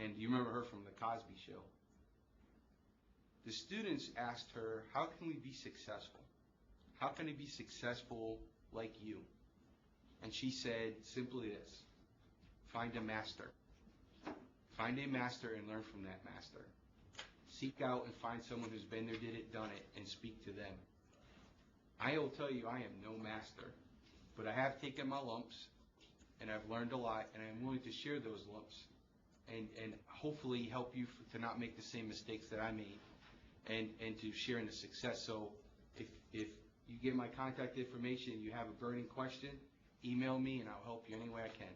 And you remember her from the Cosby Show. The students asked her, how can we be successful? How can I be successful like you? And she said simply this: find a master. Find a master and learn from that master. Seek out and find someone who's been there, did it, done it, and speak to them. I will tell you, I am no master, but I have taken my lumps, and I've learned a lot, and I'm willing to share those lumps and hopefully help you to not make the same mistakes that I made and to share in the success. So if you get my contact information and you have a burning question, email me and I'll help you any way I can.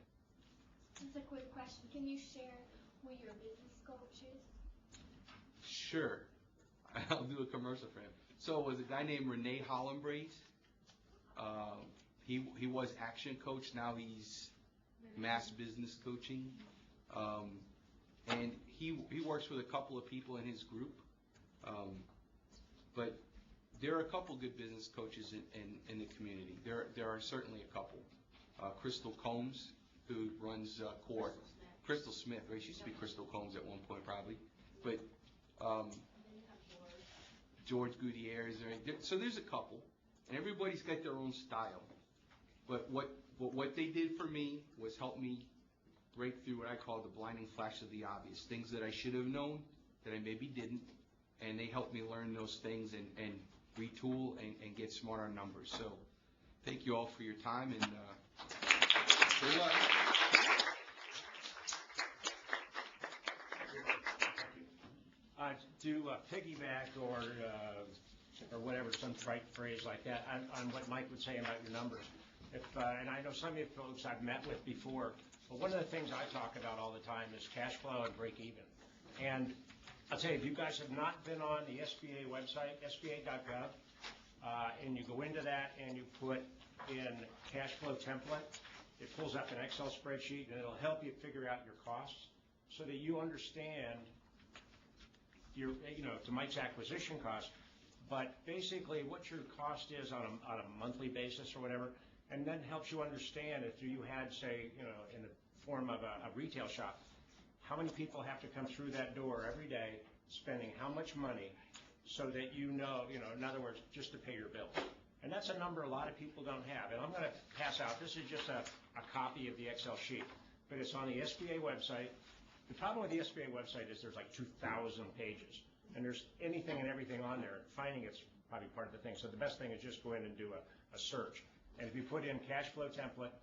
Just a quick question. Can you share who your business coach is? Sure. I'll do a commercial for him. So it was a guy named Renee Hollenbrace. He was action coach. Now he's mass business coaching. And he works with a couple of people in his group. But there are a couple good business coaches in the community. There are certainly a couple. Crystal Combs, who runs Core. Crystal Smith, right? She used to be Crystal Combs at one point probably. But George Gutierrez. So there's a couple. And everybody's got their own style. But what they did for me was help me break through what I call the blinding flash of the obvious. Things that I should have known that I maybe didn't. And they helped me learn those things and retool and get smart on numbers. So thank you all for your time, and good luck. To piggyback or whatever, some trite phrase like that, on what Mike would say about your numbers. And I know some of you folks I've met with before, but one of the things I talk about all the time is cash flow and break even. And I'll tell you, if you guys have not been on the SBA website, sba.gov, and you go into that and you put in cash flow template, it pulls up an Excel spreadsheet and it'll help you figure out your costs so that you understand your, to Mike's acquisition cost, but basically what your cost is on a monthly basis or whatever, and then helps you understand if you had, say, in the form of a retail shop, how many people have to come through that door every day, spending how much money, so that in other words, just to pay your bills. And that's a number a lot of people don't have. And I'm going to pass out, this is just a copy of the Excel sheet, but it's on the SBA website. The problem with the SBA website is there's like 2,000 pages, and there's anything and everything on there. Finding it's probably part of the thing. So the best thing is just go in and do a search. And if you put in cash flow template,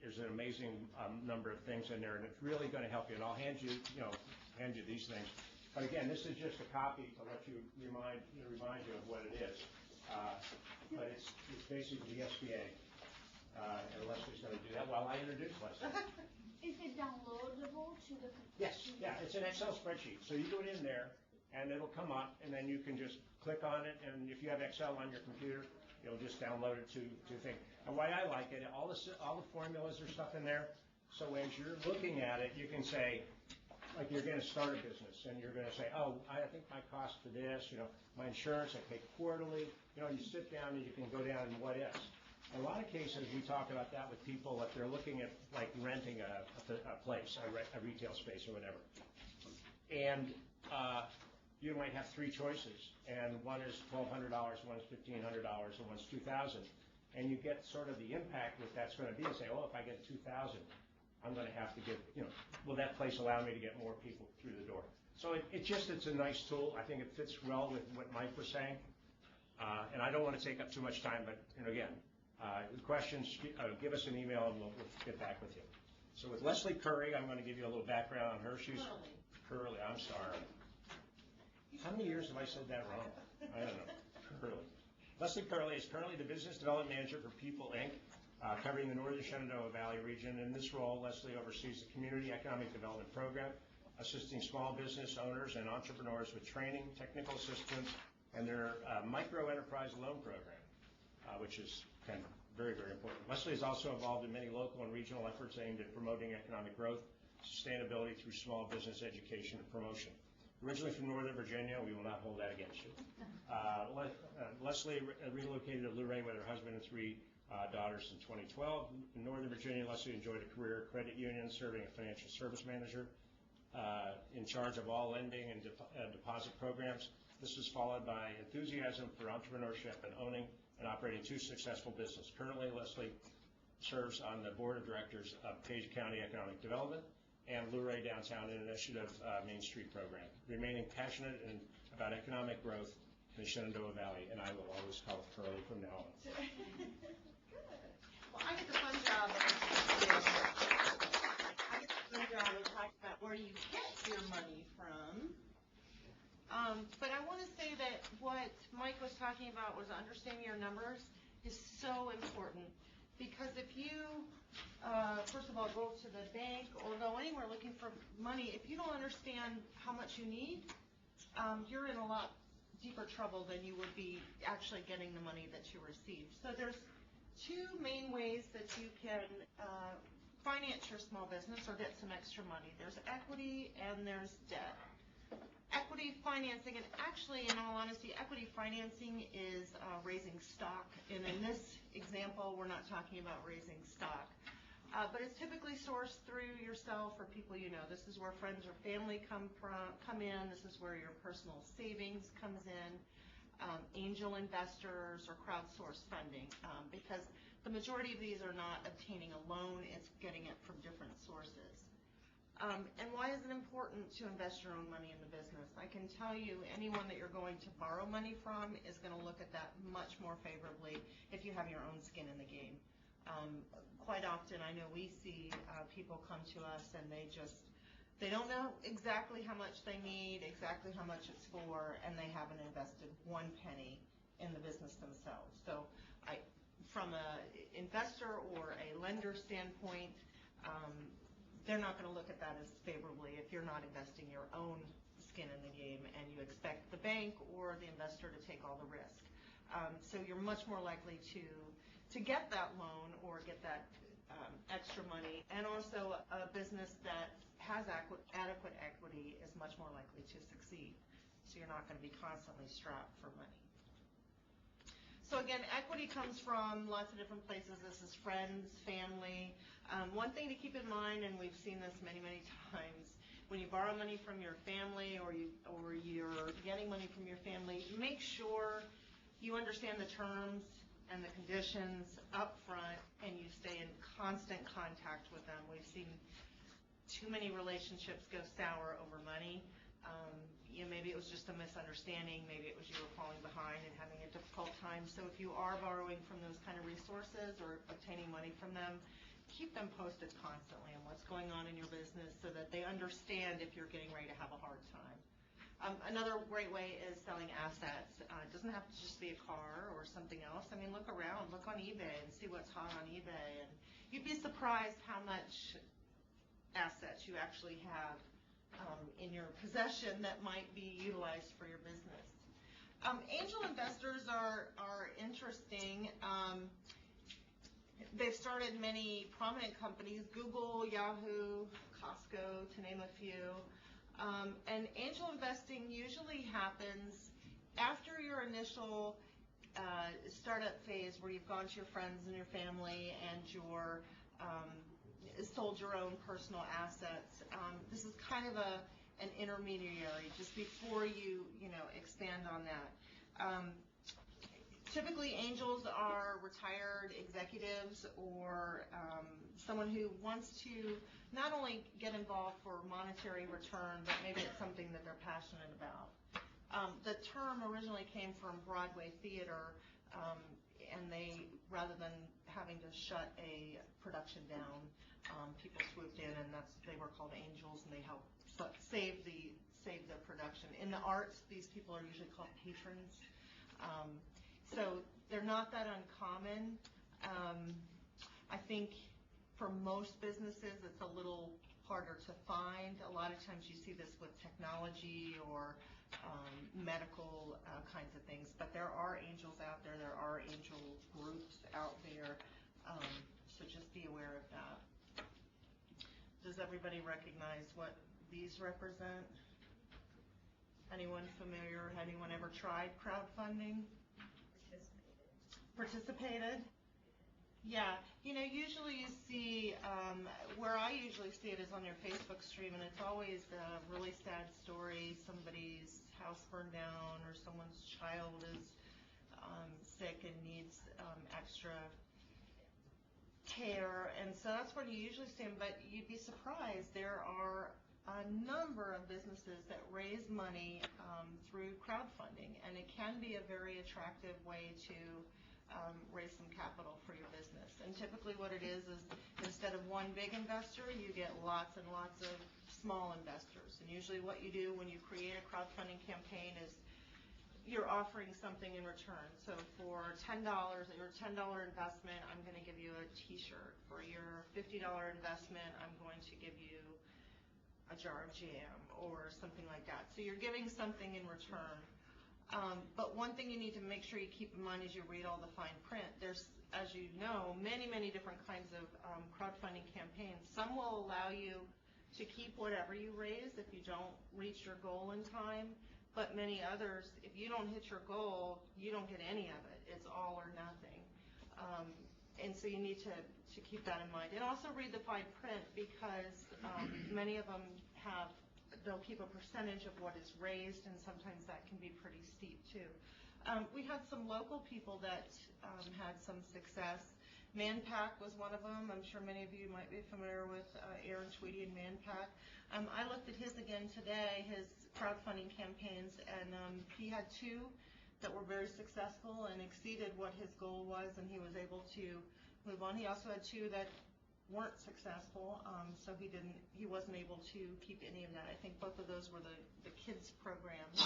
there's an amazing number of things in there, and it's really going to help you. And I'll hand you these things. But again, this is just a copy to let you remind you of what it is. But it's basically the SBA. And Leslie's going to do that while I introduce Leslie. Is it downloadable to the computer? Yes, yeah, it's an Excel spreadsheet. So you go in there, and it'll come up, and then you can just click on it, and if you have Excel on your computer, you'll just download it to thing. And why I like it, all the formulas or stuff in there, so as you're looking at it, you can say, like you're going to start a business, and you're going to say, oh, I think my cost for this, my insurance, I pay quarterly. You sit down and you can go down and what ifs. In a lot of cases, we talk about that with people if they're looking at like renting a place, a retail space or whatever. And you might have three choices, and one is $1,200, one is $1,500, and one's $2,000. And you get sort of the impact what that's going to be and say, oh, if I get $2,000, I'm going to have to get, will that place allow me to get more people through the door? So it's a nice tool. I think it fits well with what Mike was saying. And I don't want to take up too much time, but again, questions, give us an email and we'll get back with you. So with Leslie Curry, I'm going to give you a little background on her. She's Curly, I'm sorry. How many years have I said that wrong? I don't know. Curly. Leslie Curly is currently the Business Development Manager for People, Inc. covering the Northern Shenandoah Valley region. In this role, Leslie oversees the Community Economic Development Program, assisting small business owners and entrepreneurs with training, technical assistance, and their micro enterprise loan program, which is kind of very, very important. Leslie is also involved in many local and regional efforts aimed at promoting economic growth, sustainability through small business education and promotion. Originally from Northern Virginia, we will not hold that against you. Leslie relocated to Luray with her husband and three daughters in 2012. In Northern Virginia, Leslie enjoyed a career at credit union, serving a financial service manager in charge of all lending and deposit programs. This was followed by enthusiasm for entrepreneurship and owning and operating two successful businesses. Currently, Leslie serves on the board of directors of Page County Economic Development and Luray Downtown Initiative Main Street Program, remaining passionate about economic growth in the Shenandoah Valley, and I will always call it Curly from now on. Well, I get the fun job of talking about where you get your money from. But I want to say that what Mike was talking about was understanding your numbers is so important, because if you, first of all, go to the bank or go anywhere looking for money, if you don't understand how much you need, you're in a lot deeper trouble than you would be actually getting the money that you receive. So there's two main ways that you can finance your small business or get some extra money. There's equity and there's debt. Equity financing, and actually, in all honesty, equity financing is raising stock. And in this example, we're not talking about raising stock. But it's typically sourced through yourself or people you know. This is where friends or family come in. This is where your personal savings comes in. Angel investors or crowdsourced funding, because the majority of these are not obtaining a loan. It's getting it from different sources. And why is it important to invest your own money in the business? I can tell you, anyone that you're going to borrow money from is going to look at that much more favorably if you have your own skin in the game. Quite often, I know we see people come to us and they don't know exactly how much they need, exactly how much it's for, and they haven't invested one penny in the business themselves. So from an investor or a lender standpoint, they're not going to look at that as favorably if you're not investing your own skin in the game and you expect the bank or the investor to take all the risk. So you're much more likely to get that loan or get that extra money, and also a business that has adequate equity is much more likely to succeed. So you're not going to be constantly strapped for money. So again, equity comes from lots of different places. This is friends, family. One thing to keep in mind, and we've seen this many, many times, when you borrow money from your family or you're getting money from your family, make sure you understand the terms and the conditions up front and you stay in constant contact with them. We've seen too many relationships go sour over money. Maybe it was just a misunderstanding. Maybe it was you were falling behind and having a difficult time. So if you are borrowing from those kind of resources or obtaining money from them, keep them posted constantly on what's going on in your business so that they understand if you're getting ready to have a hard time. Another great way is selling assets. It doesn't have to just be a car or something else. I mean, look around, look on eBay and see what's hot on eBay. And you'd be surprised how much assets you actually have in your possession that might be utilized for your business. Angel investors are interesting. They've started many prominent companies, Google, Yahoo, Costco, to name a few. And angel investing usually happens after your initial startup phase where you've gone to your friends and your family and you're sold your own personal assets. This is kind of an intermediary just before you expand on that. Typically, angels are retired executives or someone who wants to not only get involved for monetary return, but maybe it's something that they're passionate about. The term originally came from Broadway theater, and they, rather than having to shut a production down, people swooped in, and they were called angels, and they helped save the production. In the arts, these people are usually called patrons. So they're not that uncommon. I think for most businesses, it's a little harder to find. A lot of times you see this with technology or medical kinds of things, but there are angels out there. There are angel groups out there, so just be aware of that. Does everybody recognize what these represent? Anyone familiar? Anyone ever tried crowdfunding? Participated? Yeah, usually you see, where I usually see it is on your Facebook stream, and it's always a really sad story. Somebody's house burned down, or someone's child is sick and needs extra care, and so that's where you usually see them, but you'd be surprised. There are a number of businesses that raise money through crowdfunding, and it can be a very attractive way to raise some capital for your business. And typically what it is instead of one big investor, you get lots and lots of small investors. And usually what you do when you create a crowdfunding campaign is you're offering something in return. So for $10, your $10 investment, I'm going to give you a t-shirt. For your $50 investment, I'm going to give you a jar of jam or something like that. So you're giving something in return. But one thing you need to make sure you keep in mind as you read all the fine print, there's, as you know, many, many different kinds of crowdfunding campaigns. Some will allow you to keep whatever you raise if you don't reach your goal in time, but many others, if you don't hit your goal, you don't get any of it. It's all or nothing. And so you need to keep that in mind. And also read the fine print, because many of them they'll keep a percentage of what is raised, and sometimes that can be pretty steep too. We had some local people that had some success. ManPack was one of them. I'm sure many of you might be familiar with Aaron Tweedy and ManPack. I looked at his again today, his crowdfunding campaigns, and he had 2 that were very successful and exceeded what his goal was, and he was able to move on. He also had 2 that weren't successful, so he wasn't able to keep any of that. I think both of those were the kids programs.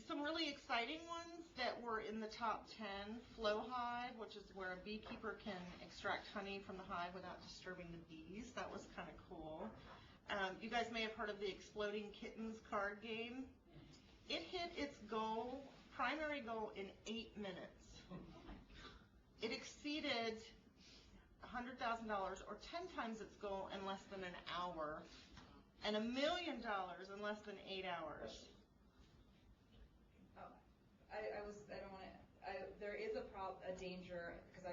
Some really exciting ones that were in the top 10, Flow Hive, which is where a beekeeper can extract honey from the hive without disturbing the bees. That was kind of cool. You guys may have heard of the Exploding Kittens card game. It hit its primary goal in 8 minutes. It exceeded $100,000, or 10 times its goal, in less than an hour, and $1 million in less than 8 hours. There is a danger, because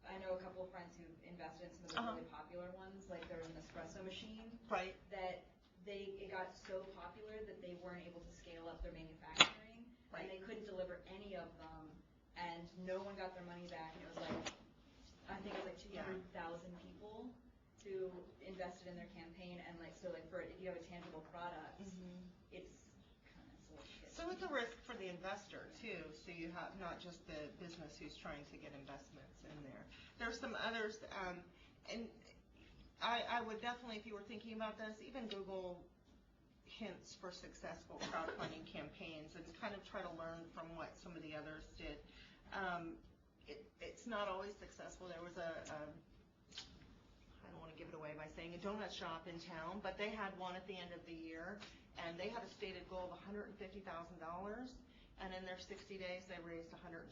I know a couple of friends who've invested in some of the really popular ones, like there's an espresso machine. Right. That it got so popular that they weren't able to scale up their manufacturing. Right. And they couldn't deliver any of them, and no one got their money back, and it was like, I think it was like 200,000 people who invested in their campaign, and if you have a tangible product, it's kind of bullshit. So it's a risk for the investor too. So you have not just the business who's trying to get investments in there. There's some others, and I would definitely, if you were thinking about this, even Google hints for successful crowdfunding campaigns and kind of try to learn from what some of the others did. It's not always successful. There was I don't want to give it away by saying a donut shop in town, but they had one at the end of the year, and they had a stated goal of $150,000, and in their 60 days they raised $124.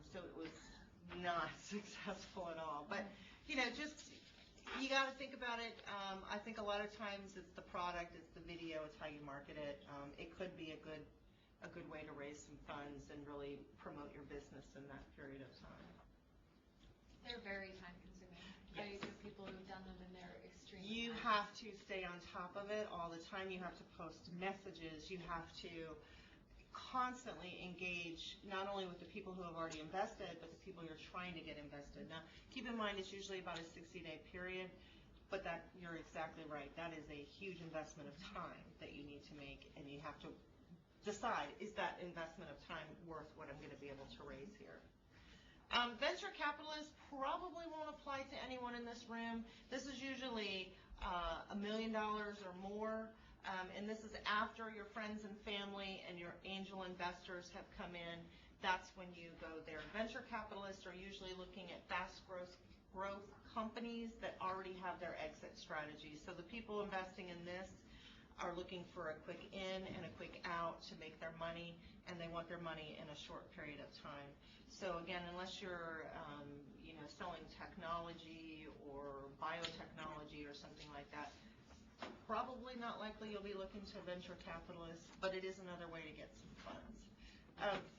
So it was not successful at all. But you got to think about it. I think a lot of times it's the product, it's the video, it's how you market it. It could be a good way to raise some funds and really promote your business in that period of time. They're very time consuming. Yes. I know people who've done them and they're extremely You have to stay on top of it all the time. You have to post messages. You have to constantly engage not only with the people who have already invested, but the people you're trying to get invested. Now, keep in mind it's usually about a 60-day period, but you're exactly right. That is a huge investment of time that you need to make, and you have to decide, is that investment of time worth what I'm going to be able to raise here? Venture capitalists probably won't apply to anyone in this room. This is usually $1 million or more, and this is after your friends and family and your angel investors have come in that's when you go there. Venture capitalists are usually looking at fast growth companies that already have their exit strategies. So the people investing in this are looking for a quick in and a quick out to make their money, and they want their money in a short period of time. So again, unless you're selling technology or biotechnology or something like that, probably not likely you'll be looking to venture capitalists, but it is another way to get some funds.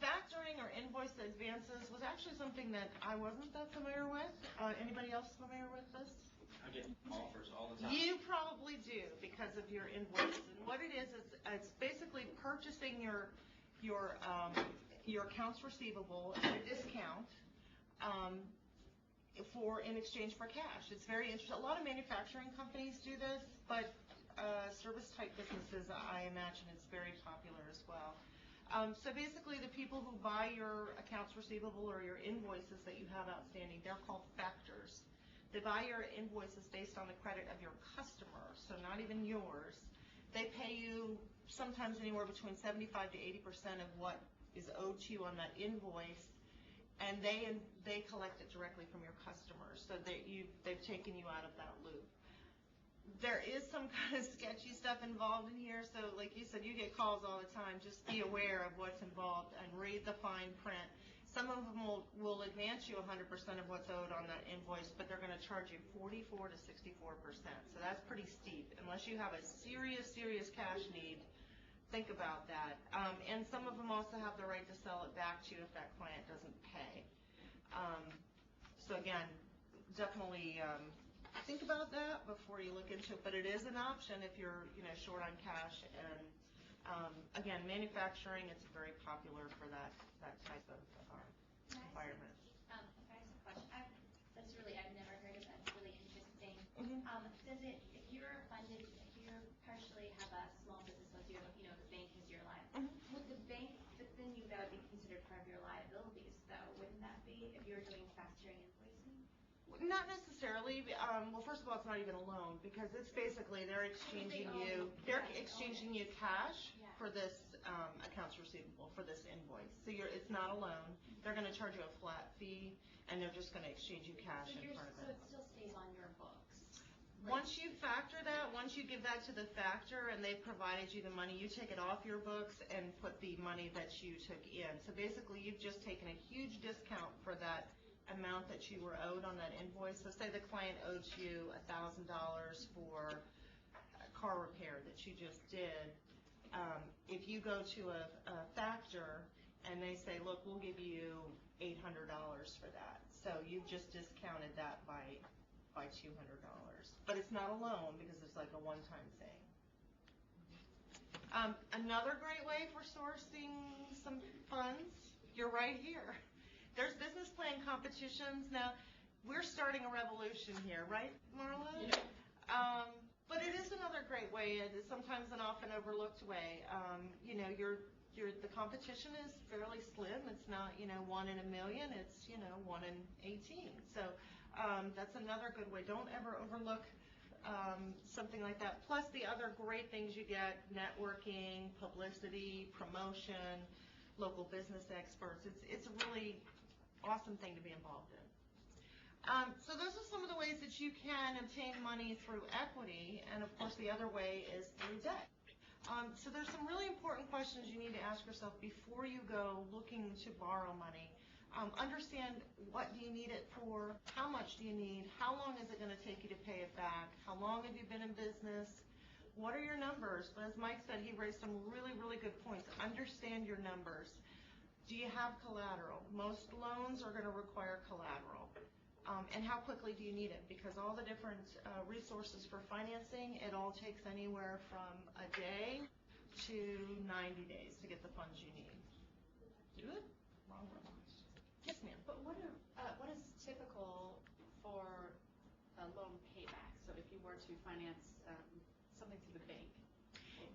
Factoring or invoice advances was actually something that I wasn't that familiar with. Anybody else familiar with this? I get offers all the time. You probably do because of your invoices. And what it is it's basically purchasing your accounts receivable at a discount in exchange for cash. It's very interesting. A lot of manufacturing companies do this, but service type businesses, I imagine it's very popular as well. So basically the people who buy your accounts receivable or your invoices that you have outstanding, they're called factors. They buy your invoices based on the credit of your customer, so not even yours. They pay you sometimes anywhere between 75 to 80% of what is owed to you on that invoice, and they collect it directly from your customers, so they've taken you out of that loop. There is some kind of sketchy stuff involved in here, so like you said, you get calls all the time. Just be aware of what's involved and read the fine print. Some of them will advance you 100% of what's owed on that invoice, but they're going to charge you 44 to 64%. So that's pretty steep. Unless you have a serious cash need, think about that. And some of them also have the right to sell it back to you if that client doesn't pay. So again, definitely think about that before you look into it. But it is an option if you're short on cash. And again, manufacturing, it's very popular for that type of environment. If I ask a question, I've never heard of that. It's really interesting. Does it, if you're funded, if you partially have a small business, like the bank is your liability, would the bank, but then that would be considered part of your liabilities, though, wouldn't that be, if you're doing factoring invoicing? Not necessarily. Well, first of all, it's not even a loan because it's basically they're exchanging you cash for this accounts receivable, for this invoice. So it's not a loan. They're going to charge you a flat fee, and they're just going to exchange you cash in front of it. So it still stays on your books? Once you factor that, once you give that to the factor and they've provided you the money, you take it off your books and put the money that you took in. So basically, you've just taken a huge discount for that amount that you were owed on that invoice. So say the client owes you $1,000 for a car repair that you just did. If you go to a factor and they say, look, we'll give you $800 for that. So you've just discounted that by $200. But it's not a loan because it's like a one-time thing. Another great way for sourcing some funds, you're right here. There's business plan competitions. Now, we're starting a revolution here, right, Marla? Yeah. But it is another great way. It is sometimes an often overlooked way. The competition is fairly slim. It's not, 1 in a million. It's, 1 in 18. So that's another good way. Don't ever overlook something like that. Plus the other great things you get: networking, publicity, promotion, local business experts. It's a really awesome thing to be involved in. So those are some of the ways that you can obtain money through equity, and of course the other way is through debt. So there's some really important questions you need to ask yourself before you go looking to borrow money. Understand, what do you need it for? How much do you need? How long is it going to take you to pay it back? How long have you been in business? What are your numbers? But as Mike said, he raised some really, really good points. Understand your numbers. Do you have collateral? Most loans are going to require collateral. And how quickly do you need it? Because all the different resources for financing, it all takes anywhere from a day to 90 days to get the funds you need. Good? Wrong one. Yes, ma'am. But what is typical for a loan payback? So if you were to finance something through the bank?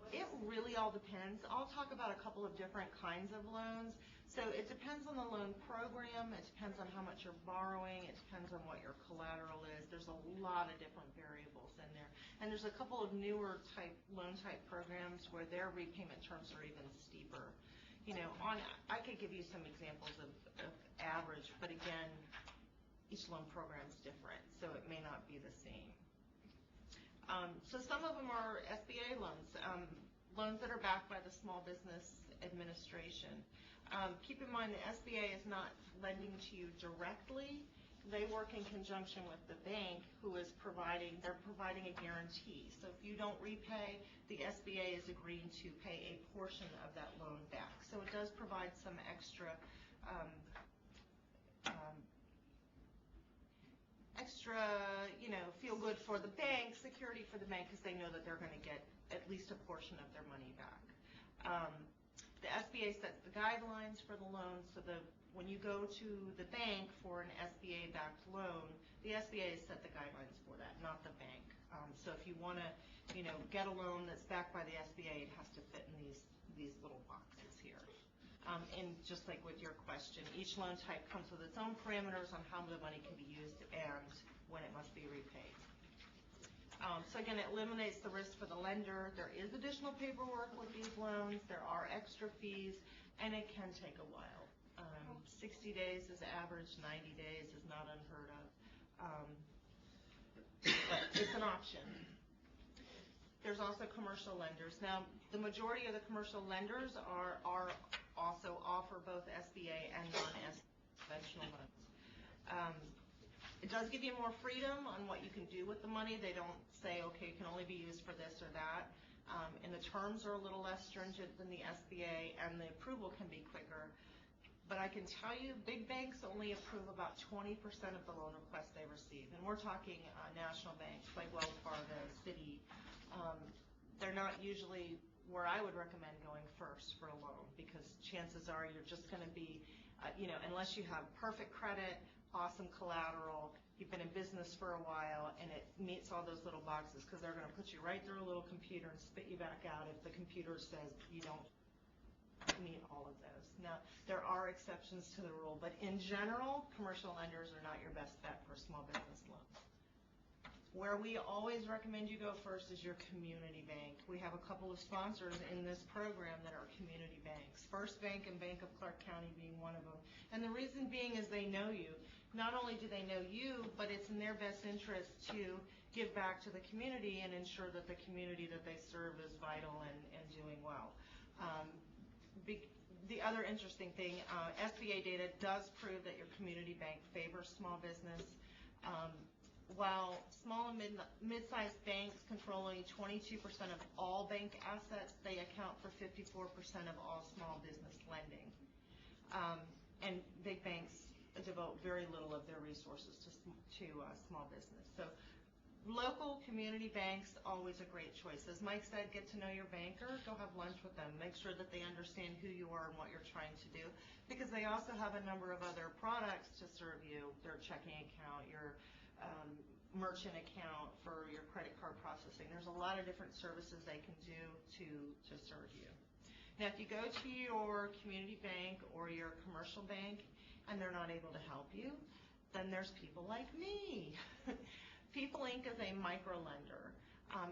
It really all depends. I'll talk about a couple of different kinds of loans. So it depends on the loan program. It depends on how much you're borrowing. It depends on what your collateral is. There's a lot of different variables in there. And there's a couple of newer loan type programs where their repayment terms are even steeper. I could give you some examples of average, but again, each loan program is different, so it may not be the same. So some of them are SBA loans, loans that are backed by the Small Business Administration. Keep in mind the SBA is not lending to you directly. They work in conjunction with the bank who is providing a guarantee. So if you don't repay, the SBA is agreeing to pay a portion of that loan back. So it does provide some extra feel good for the bank, security for the bank, because they know that they're going to get at least a portion of their money back. The SBA sets the guidelines for the loan, so when you go to the bank for an SBA-backed loan, the SBA has set the guidelines for that, not the bank. So if you want to, get a loan that's backed by the SBA, it has to fit in these little boxes here. And just like with your question, each loan type comes with its own parameters on how the money can be used and when it must be repaid. So again, it eliminates the risk for the lender. There is additional paperwork with these loans. There are extra fees, and it can take a while. 60 days is average, 90 days is not unheard of. But it's an option. There's also commercial lenders. Now, the majority of the commercial lenders are also offer both SBA and non-SBA conventional loans. It does give you more freedom on what you can do with the money. They don't say, okay, it can only be used for this or that. And the terms are a little less stringent than the SBA, and the approval can be quicker. But I can tell you, big banks only approve about 20% of the loan requests they receive. And we're talking national banks like Wells Fargo, Citi. They're not usually where I would recommend going first for a loan, because chances are you're just going to be, unless you have perfect credit, awesome collateral, you've been in business for a while, and it meets all those little boxes, because they're going to put you right through a little computer and spit you back out if the computer says you don't meet all of those. Now, there are exceptions to the rule, but in general, commercial lenders are not your best bet for small business loans. Where we always recommend you go first is your community bank. We have a couple of sponsors in this program that are community banks. First Bank and Bank of Clark County being one of them. And the reason being is they know you. Not only do they know you, but it's in their best interest to give back to the community and ensure that the community that they serve is vital and doing well. The other interesting thing, SBA data does prove that your community bank favors small business. While small and mid-sized banks control only 22% of all bank assets, they account for 54% of all small business lending. And big banks devote very little of their resources to small business. So local community banks, always a great choice. As Mike said, get to know your banker, go have lunch with them, make sure that they understand who you are and what you're trying to do, because they also have a number of other products to serve you, their checking account, your merchant account for your credit card processing. There's a lot of different services they can do to serve you. Now, if you go to your community bank or your commercial bank and they're not able to help you, then there's people like me. People Inc. is a micro lender.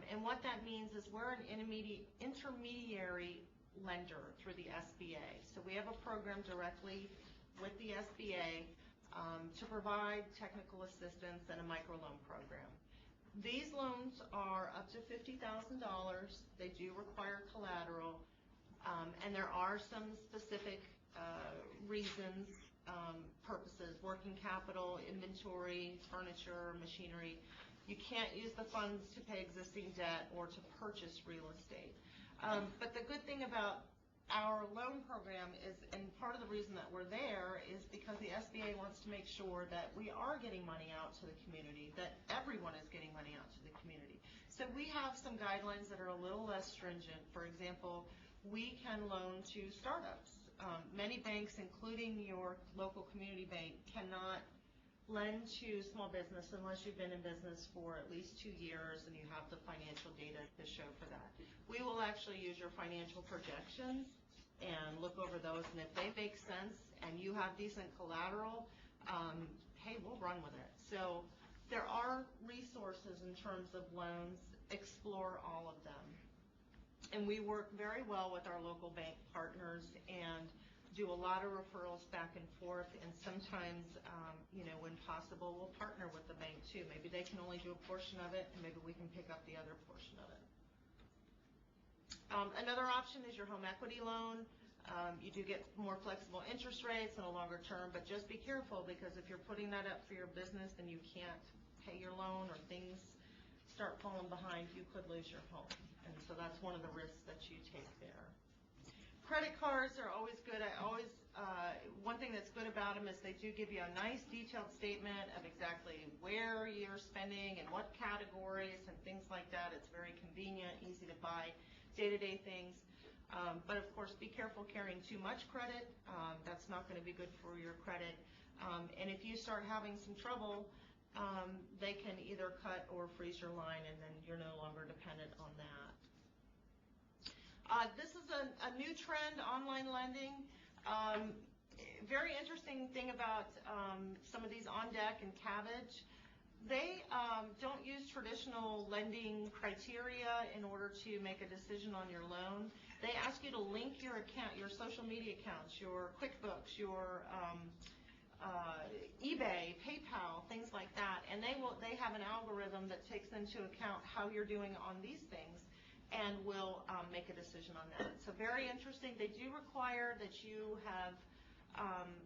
And what that means is we're an intermediary lender through the SBA. So we have a program directly with the SBA to provide technical assistance and a microloan program. These loans are up to $50,000. They do require collateral, and there are some specific reasons, purposes, working capital, inventory, furniture, machinery. You can't use the funds to pay existing debt or to purchase real estate. But the good thing about our loan program is, and part of the reason that we're there is because the SBA wants to make sure that we are getting money out to the community, that everyone is getting money out to the community. So we have some guidelines that are a little less stringent. For example, we can loan to startups. Many banks, including your local community bank, cannot lend to small business unless you've been in business for at least 2 years and you have the financial data to show for that. We will actually use your financial projections and look over those, and if they make sense and you have decent collateral, hey, we'll run with it. So there are resources in terms of loans. Explore all of them. And we work very well with our local bank partners and do a lot of referrals back and forth, and sometimes, when possible, we'll partner with the bank too. Maybe they can only do a portion of it, and maybe we can pick up the other portion of it. Another option is your home equity loan. You do get more flexible interest rates and a longer term, but just be careful, because if you're putting that up for your business and you can't pay your loan or things start falling behind, you could lose your home. And so that's one of the risks that you take there. Credit cards are always good. One thing that's good about them is they do give you a nice detailed statement of exactly where you're spending and what categories and things like that. It's very convenient, easy to buy day-to-day things. But of course, be careful carrying too much credit. That's not going to be good for your credit. And if you start having some trouble, they can either cut or freeze your line, and then you're no longer dependent on that. This is a new trend, online lending. Very interesting thing about some of these On Deck and Cabbage. They don't use traditional lending criteria in order to make a decision on your loan. They ask you to link your account, your social media accounts, your QuickBooks, your eBay, PayPal, things like that, and they have an algorithm that takes into account how you're doing on these things, and will make a decision on that. So very interesting. They do require that you have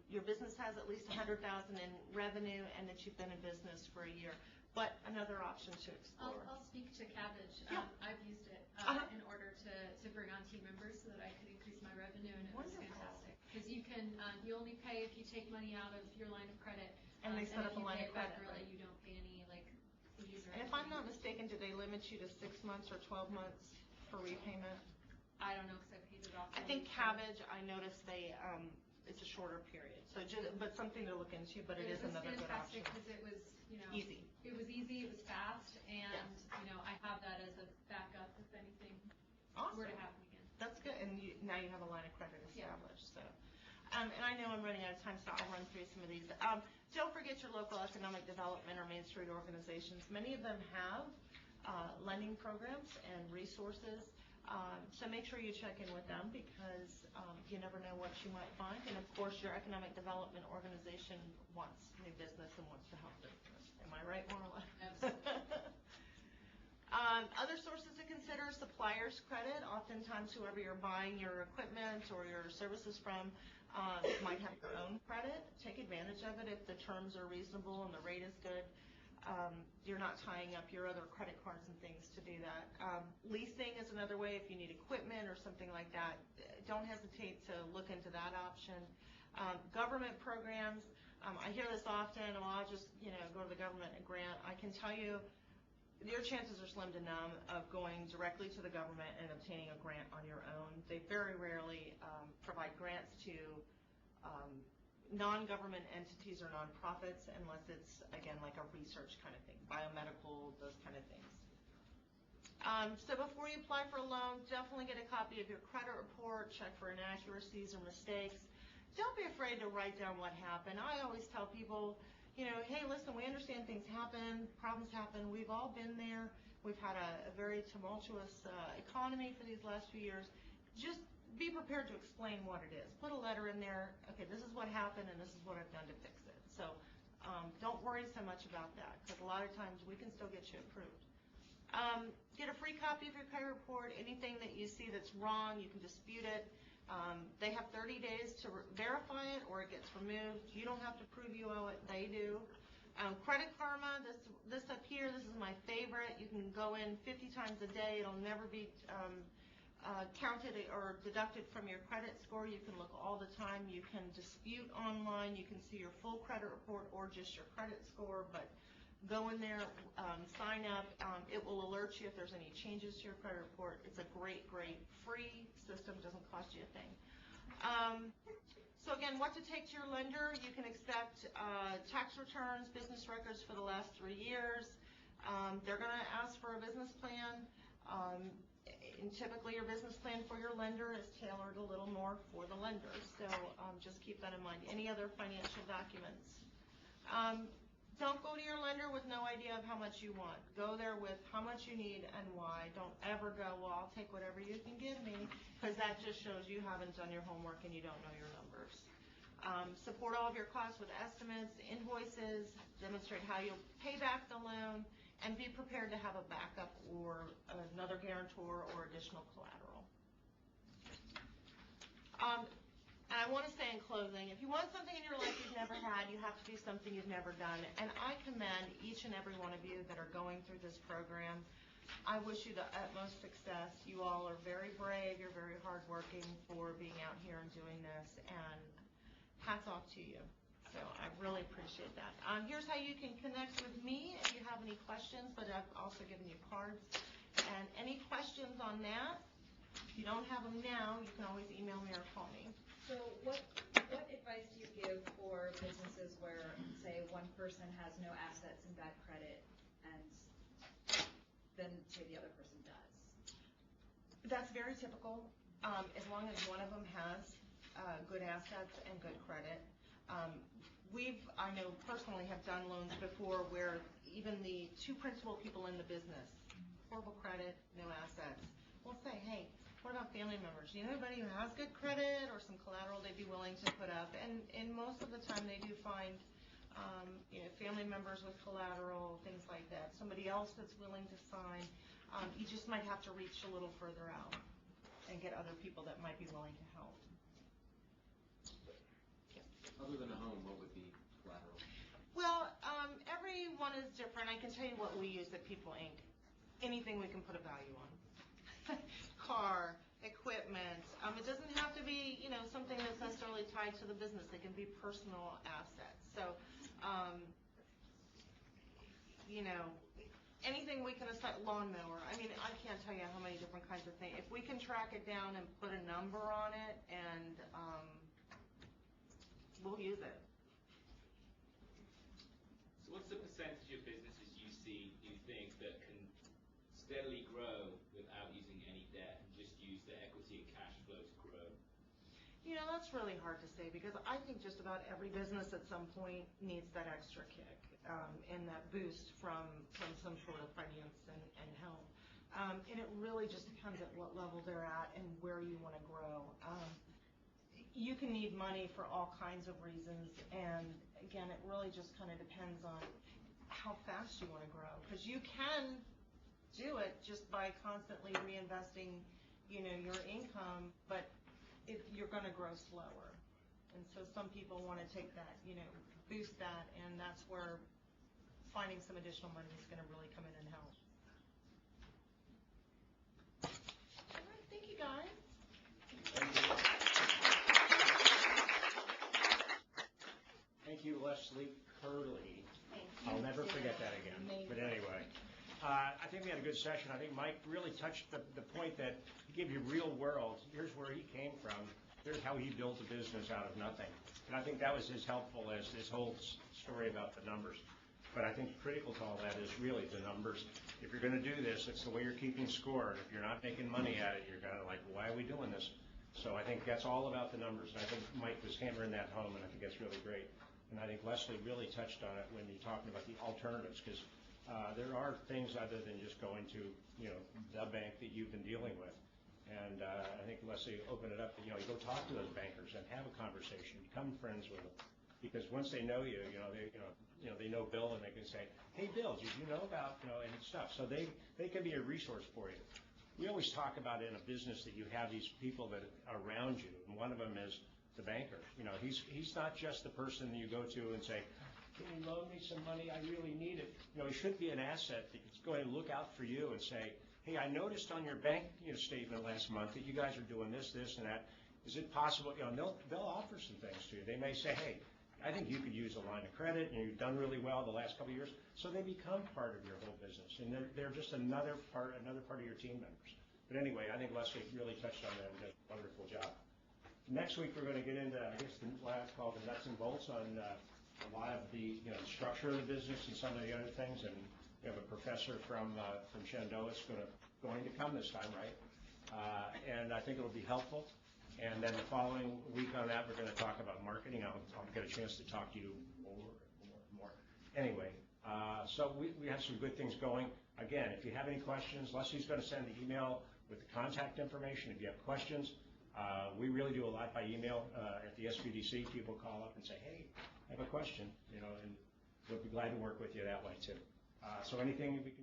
your business has at least $100,000 in revenue, and that you've been in business for a year. But another option to explore. I'll speak to Cabbage. Yeah. I've used it in order to bring on team members so that I could increase my revenue, and it was fantastic. Because you can, you only pay if you take money out of your line of credit. And they set up a line of credit. Really, you don't pay any fees or And if I'm not mistaken, do they limit you to 6 months or 12 months for repayment? I don't know, because I paid it off. I think Cabbage, I noticed they, it's a shorter period. So but something to look into, but it is another good option. It was fantastic because it was, easy. It was easy, it was fast, and, I have that as a backup if anything were to happen again. That's good, and now you have a line of credit established. So, and I know I'm running out of time, so I'll run through some of these. Don't forget your local economic development or Main Street organizations. Many of them have lending programs and resources. So make sure you check in with them, because you never know what you might find. And of course, your economic development organization wants new business and wants to help business. Am I right, more or less? Absolutely. Other sources to consider: suppliers credit. Oftentimes, whoever you're buying your equipment or your services from might have their own credit. Take advantage of it if the terms are reasonable and the rate is good. You're not tying up your other credit cards and things to do that. Leasing is another way if you need equipment or something like that. Don't hesitate to look into that option. Government programs, I hear this often, well, I'll just go to the government and grant. I can tell you, your chances are slim to none of going directly to the government and obtaining a grant on your own. They very rarely provide grants to non-government entities or nonprofits, unless it's, again, like a research kind of thing, biomedical, those kind of things. So before you apply for a loan, definitely get a copy of your credit report, check for inaccuracies or mistakes. Don't be afraid to write down what happened. I always tell people, hey, listen, we understand things happen, problems happen. We've all been there. We've had a very tumultuous economy for these last few years. Just be prepared to explain what it is. Put a letter in there. Okay, this is what happened, and this is what I've done to fix it. So don't worry so much about that, because a lot of times we can still get you approved. Get a free copy of your credit report. Anything that you see that's wrong, you can dispute it. They have 30 days to verify it, or it gets removed. You don't have to prove you owe it. They do. Credit Karma, this up here, this is my favorite. You can go in 50 times a day. It'll never be counted or deducted from your credit score. You can look all the time. You can dispute online. You can see your full credit report or just your credit score, but go in there, sign up. It will alert you if there's any changes to your credit report. It's a great, great free system. Doesn't cost you a thing. So again, what to take to your lender: you can expect tax returns, business records for the last 3 years. They're going to ask for a business plan. And typically your business plan for your lender is tailored a little more for the lender. So just keep that in mind. Any other financial documents? Don't go to your lender with no idea of how much you want. Go there with how much you need and why. Don't ever go, well, I'll I'll take whatever you can give me, because that just shows you haven't done your homework and you don't know your numbers. Support all of your costs with estimates, invoices, demonstrate how you'll pay back the loan, and be prepared to have a backup or another guarantor or additional collateral. And I want to say in closing, if you want something in your life you've never had, you have to do something you've never done. And I commend each and every one of you that are going through this program. I wish you the utmost success. You all are very brave. You're very hardworking for being out here and doing this. And hats off to you. So I really appreciate that. Here's how you can connect with me if you have any questions, but I've also given you cards. And any questions on that, if you don't have them now, you can always email me or call me. So what advice do you give for businesses where, say, one person has no assets and bad credit, and then, say, the other person does? That's very typical, as long as one of them has good assets and good credit. I know personally have done loans before where even the two principal people in the business, horrible credit, no assets, will say, hey, what about family members? Do you know anybody who has good credit or some collateral they'd be willing to put up? And most of the time they do find family members with collateral, things like that. Somebody else that's willing to sign. You just might have to reach a little further out and get other people that might be willing to help. Other than a home, what would be collateral? Well, everyone is different. I can tell you what we use at People Inc. Anything we can put a value on. Car, equipment. It doesn't have to be, something that's necessarily tied to the business. It can be personal assets. So, anything we can assign, lawnmower. I mean, I can't tell you how many different kinds of things. If we can track it down and put a number on it, and we'll use it. So what's the percentage of businesses you see, you think, that can steadily grow without using any debt and just use the equity and cash flow to grow? That's really hard to say, because I think just about every business at some point needs that extra kick and that boost from some sort of finance and help. And it really just depends at what level they're at and where you want to grow. You can need money for all kinds of reasons, and again, it really just kind of depends on how fast you want to grow, because you can do it just by constantly reinvesting, your income, but you're going to grow slower. And so some people want to take that, boost that, and that's where finding some additional money is going to really come in and help. All right, thank you, guys. Thank you, Leslie Curley. Thank you. I'll never forget that again. But anyway, I think we had a good session. I think Mike really touched the point that he gave you real world. Here's where he came from. Here's how he built a business out of nothing. And I think that was as helpful as this whole story about the numbers. But I think critical to all that is really the numbers. If you're going to do this, it's the way you're keeping score. And if you're not making money at it, you're kind of like, why are we doing this? So I think that's all about the numbers. And I think Mike was hammering that home, and I think that's really great. And I think Leslie really touched on it when you're talking about the alternatives, because there are things other than just going to, the bank that you've been dealing with. And I think Leslie opened it up that, you go talk to those bankers and have a conversation, become friends with them. Because once they know you, they know Bill, and they can say, hey, Bill, did you know about, and stuff. So they can be a resource for you. We always talk about in a business that you have these people that are around you, and one of them is the banker. He's not just the person you go to and say, can you loan me some money? I really need it. He should be an asset that's going to look out for you and say, hey, I noticed on your bank statement last month that you guys are doing this, this, and that. Is it possible? They'll offer some things to you. They may say, hey, I think you could use a line of credit, and you've done really well the last couple of years. So they become part of your whole business, and they're just another part of your team members. But anyway, I think Leslie really touched on that and did a wonderful job. Next week, we're going to get into, I guess, what I call the nuts and bolts on a lot of the structure of the business and some of the other things. And we have a professor from Shenandoah going to come this time, right? And I think it will be helpful. And then the following week on that, we're going to talk about marketing. I'll get a chance to talk to you more. Anyway, so we have some good things going. again, if you have any questions, Leslie's going to send the email with the contact information. If you have questions, we really do a lot by email at the SBDC. People call up and say, hey, I have a question, and we'll be glad to work with you that way too. So anything we can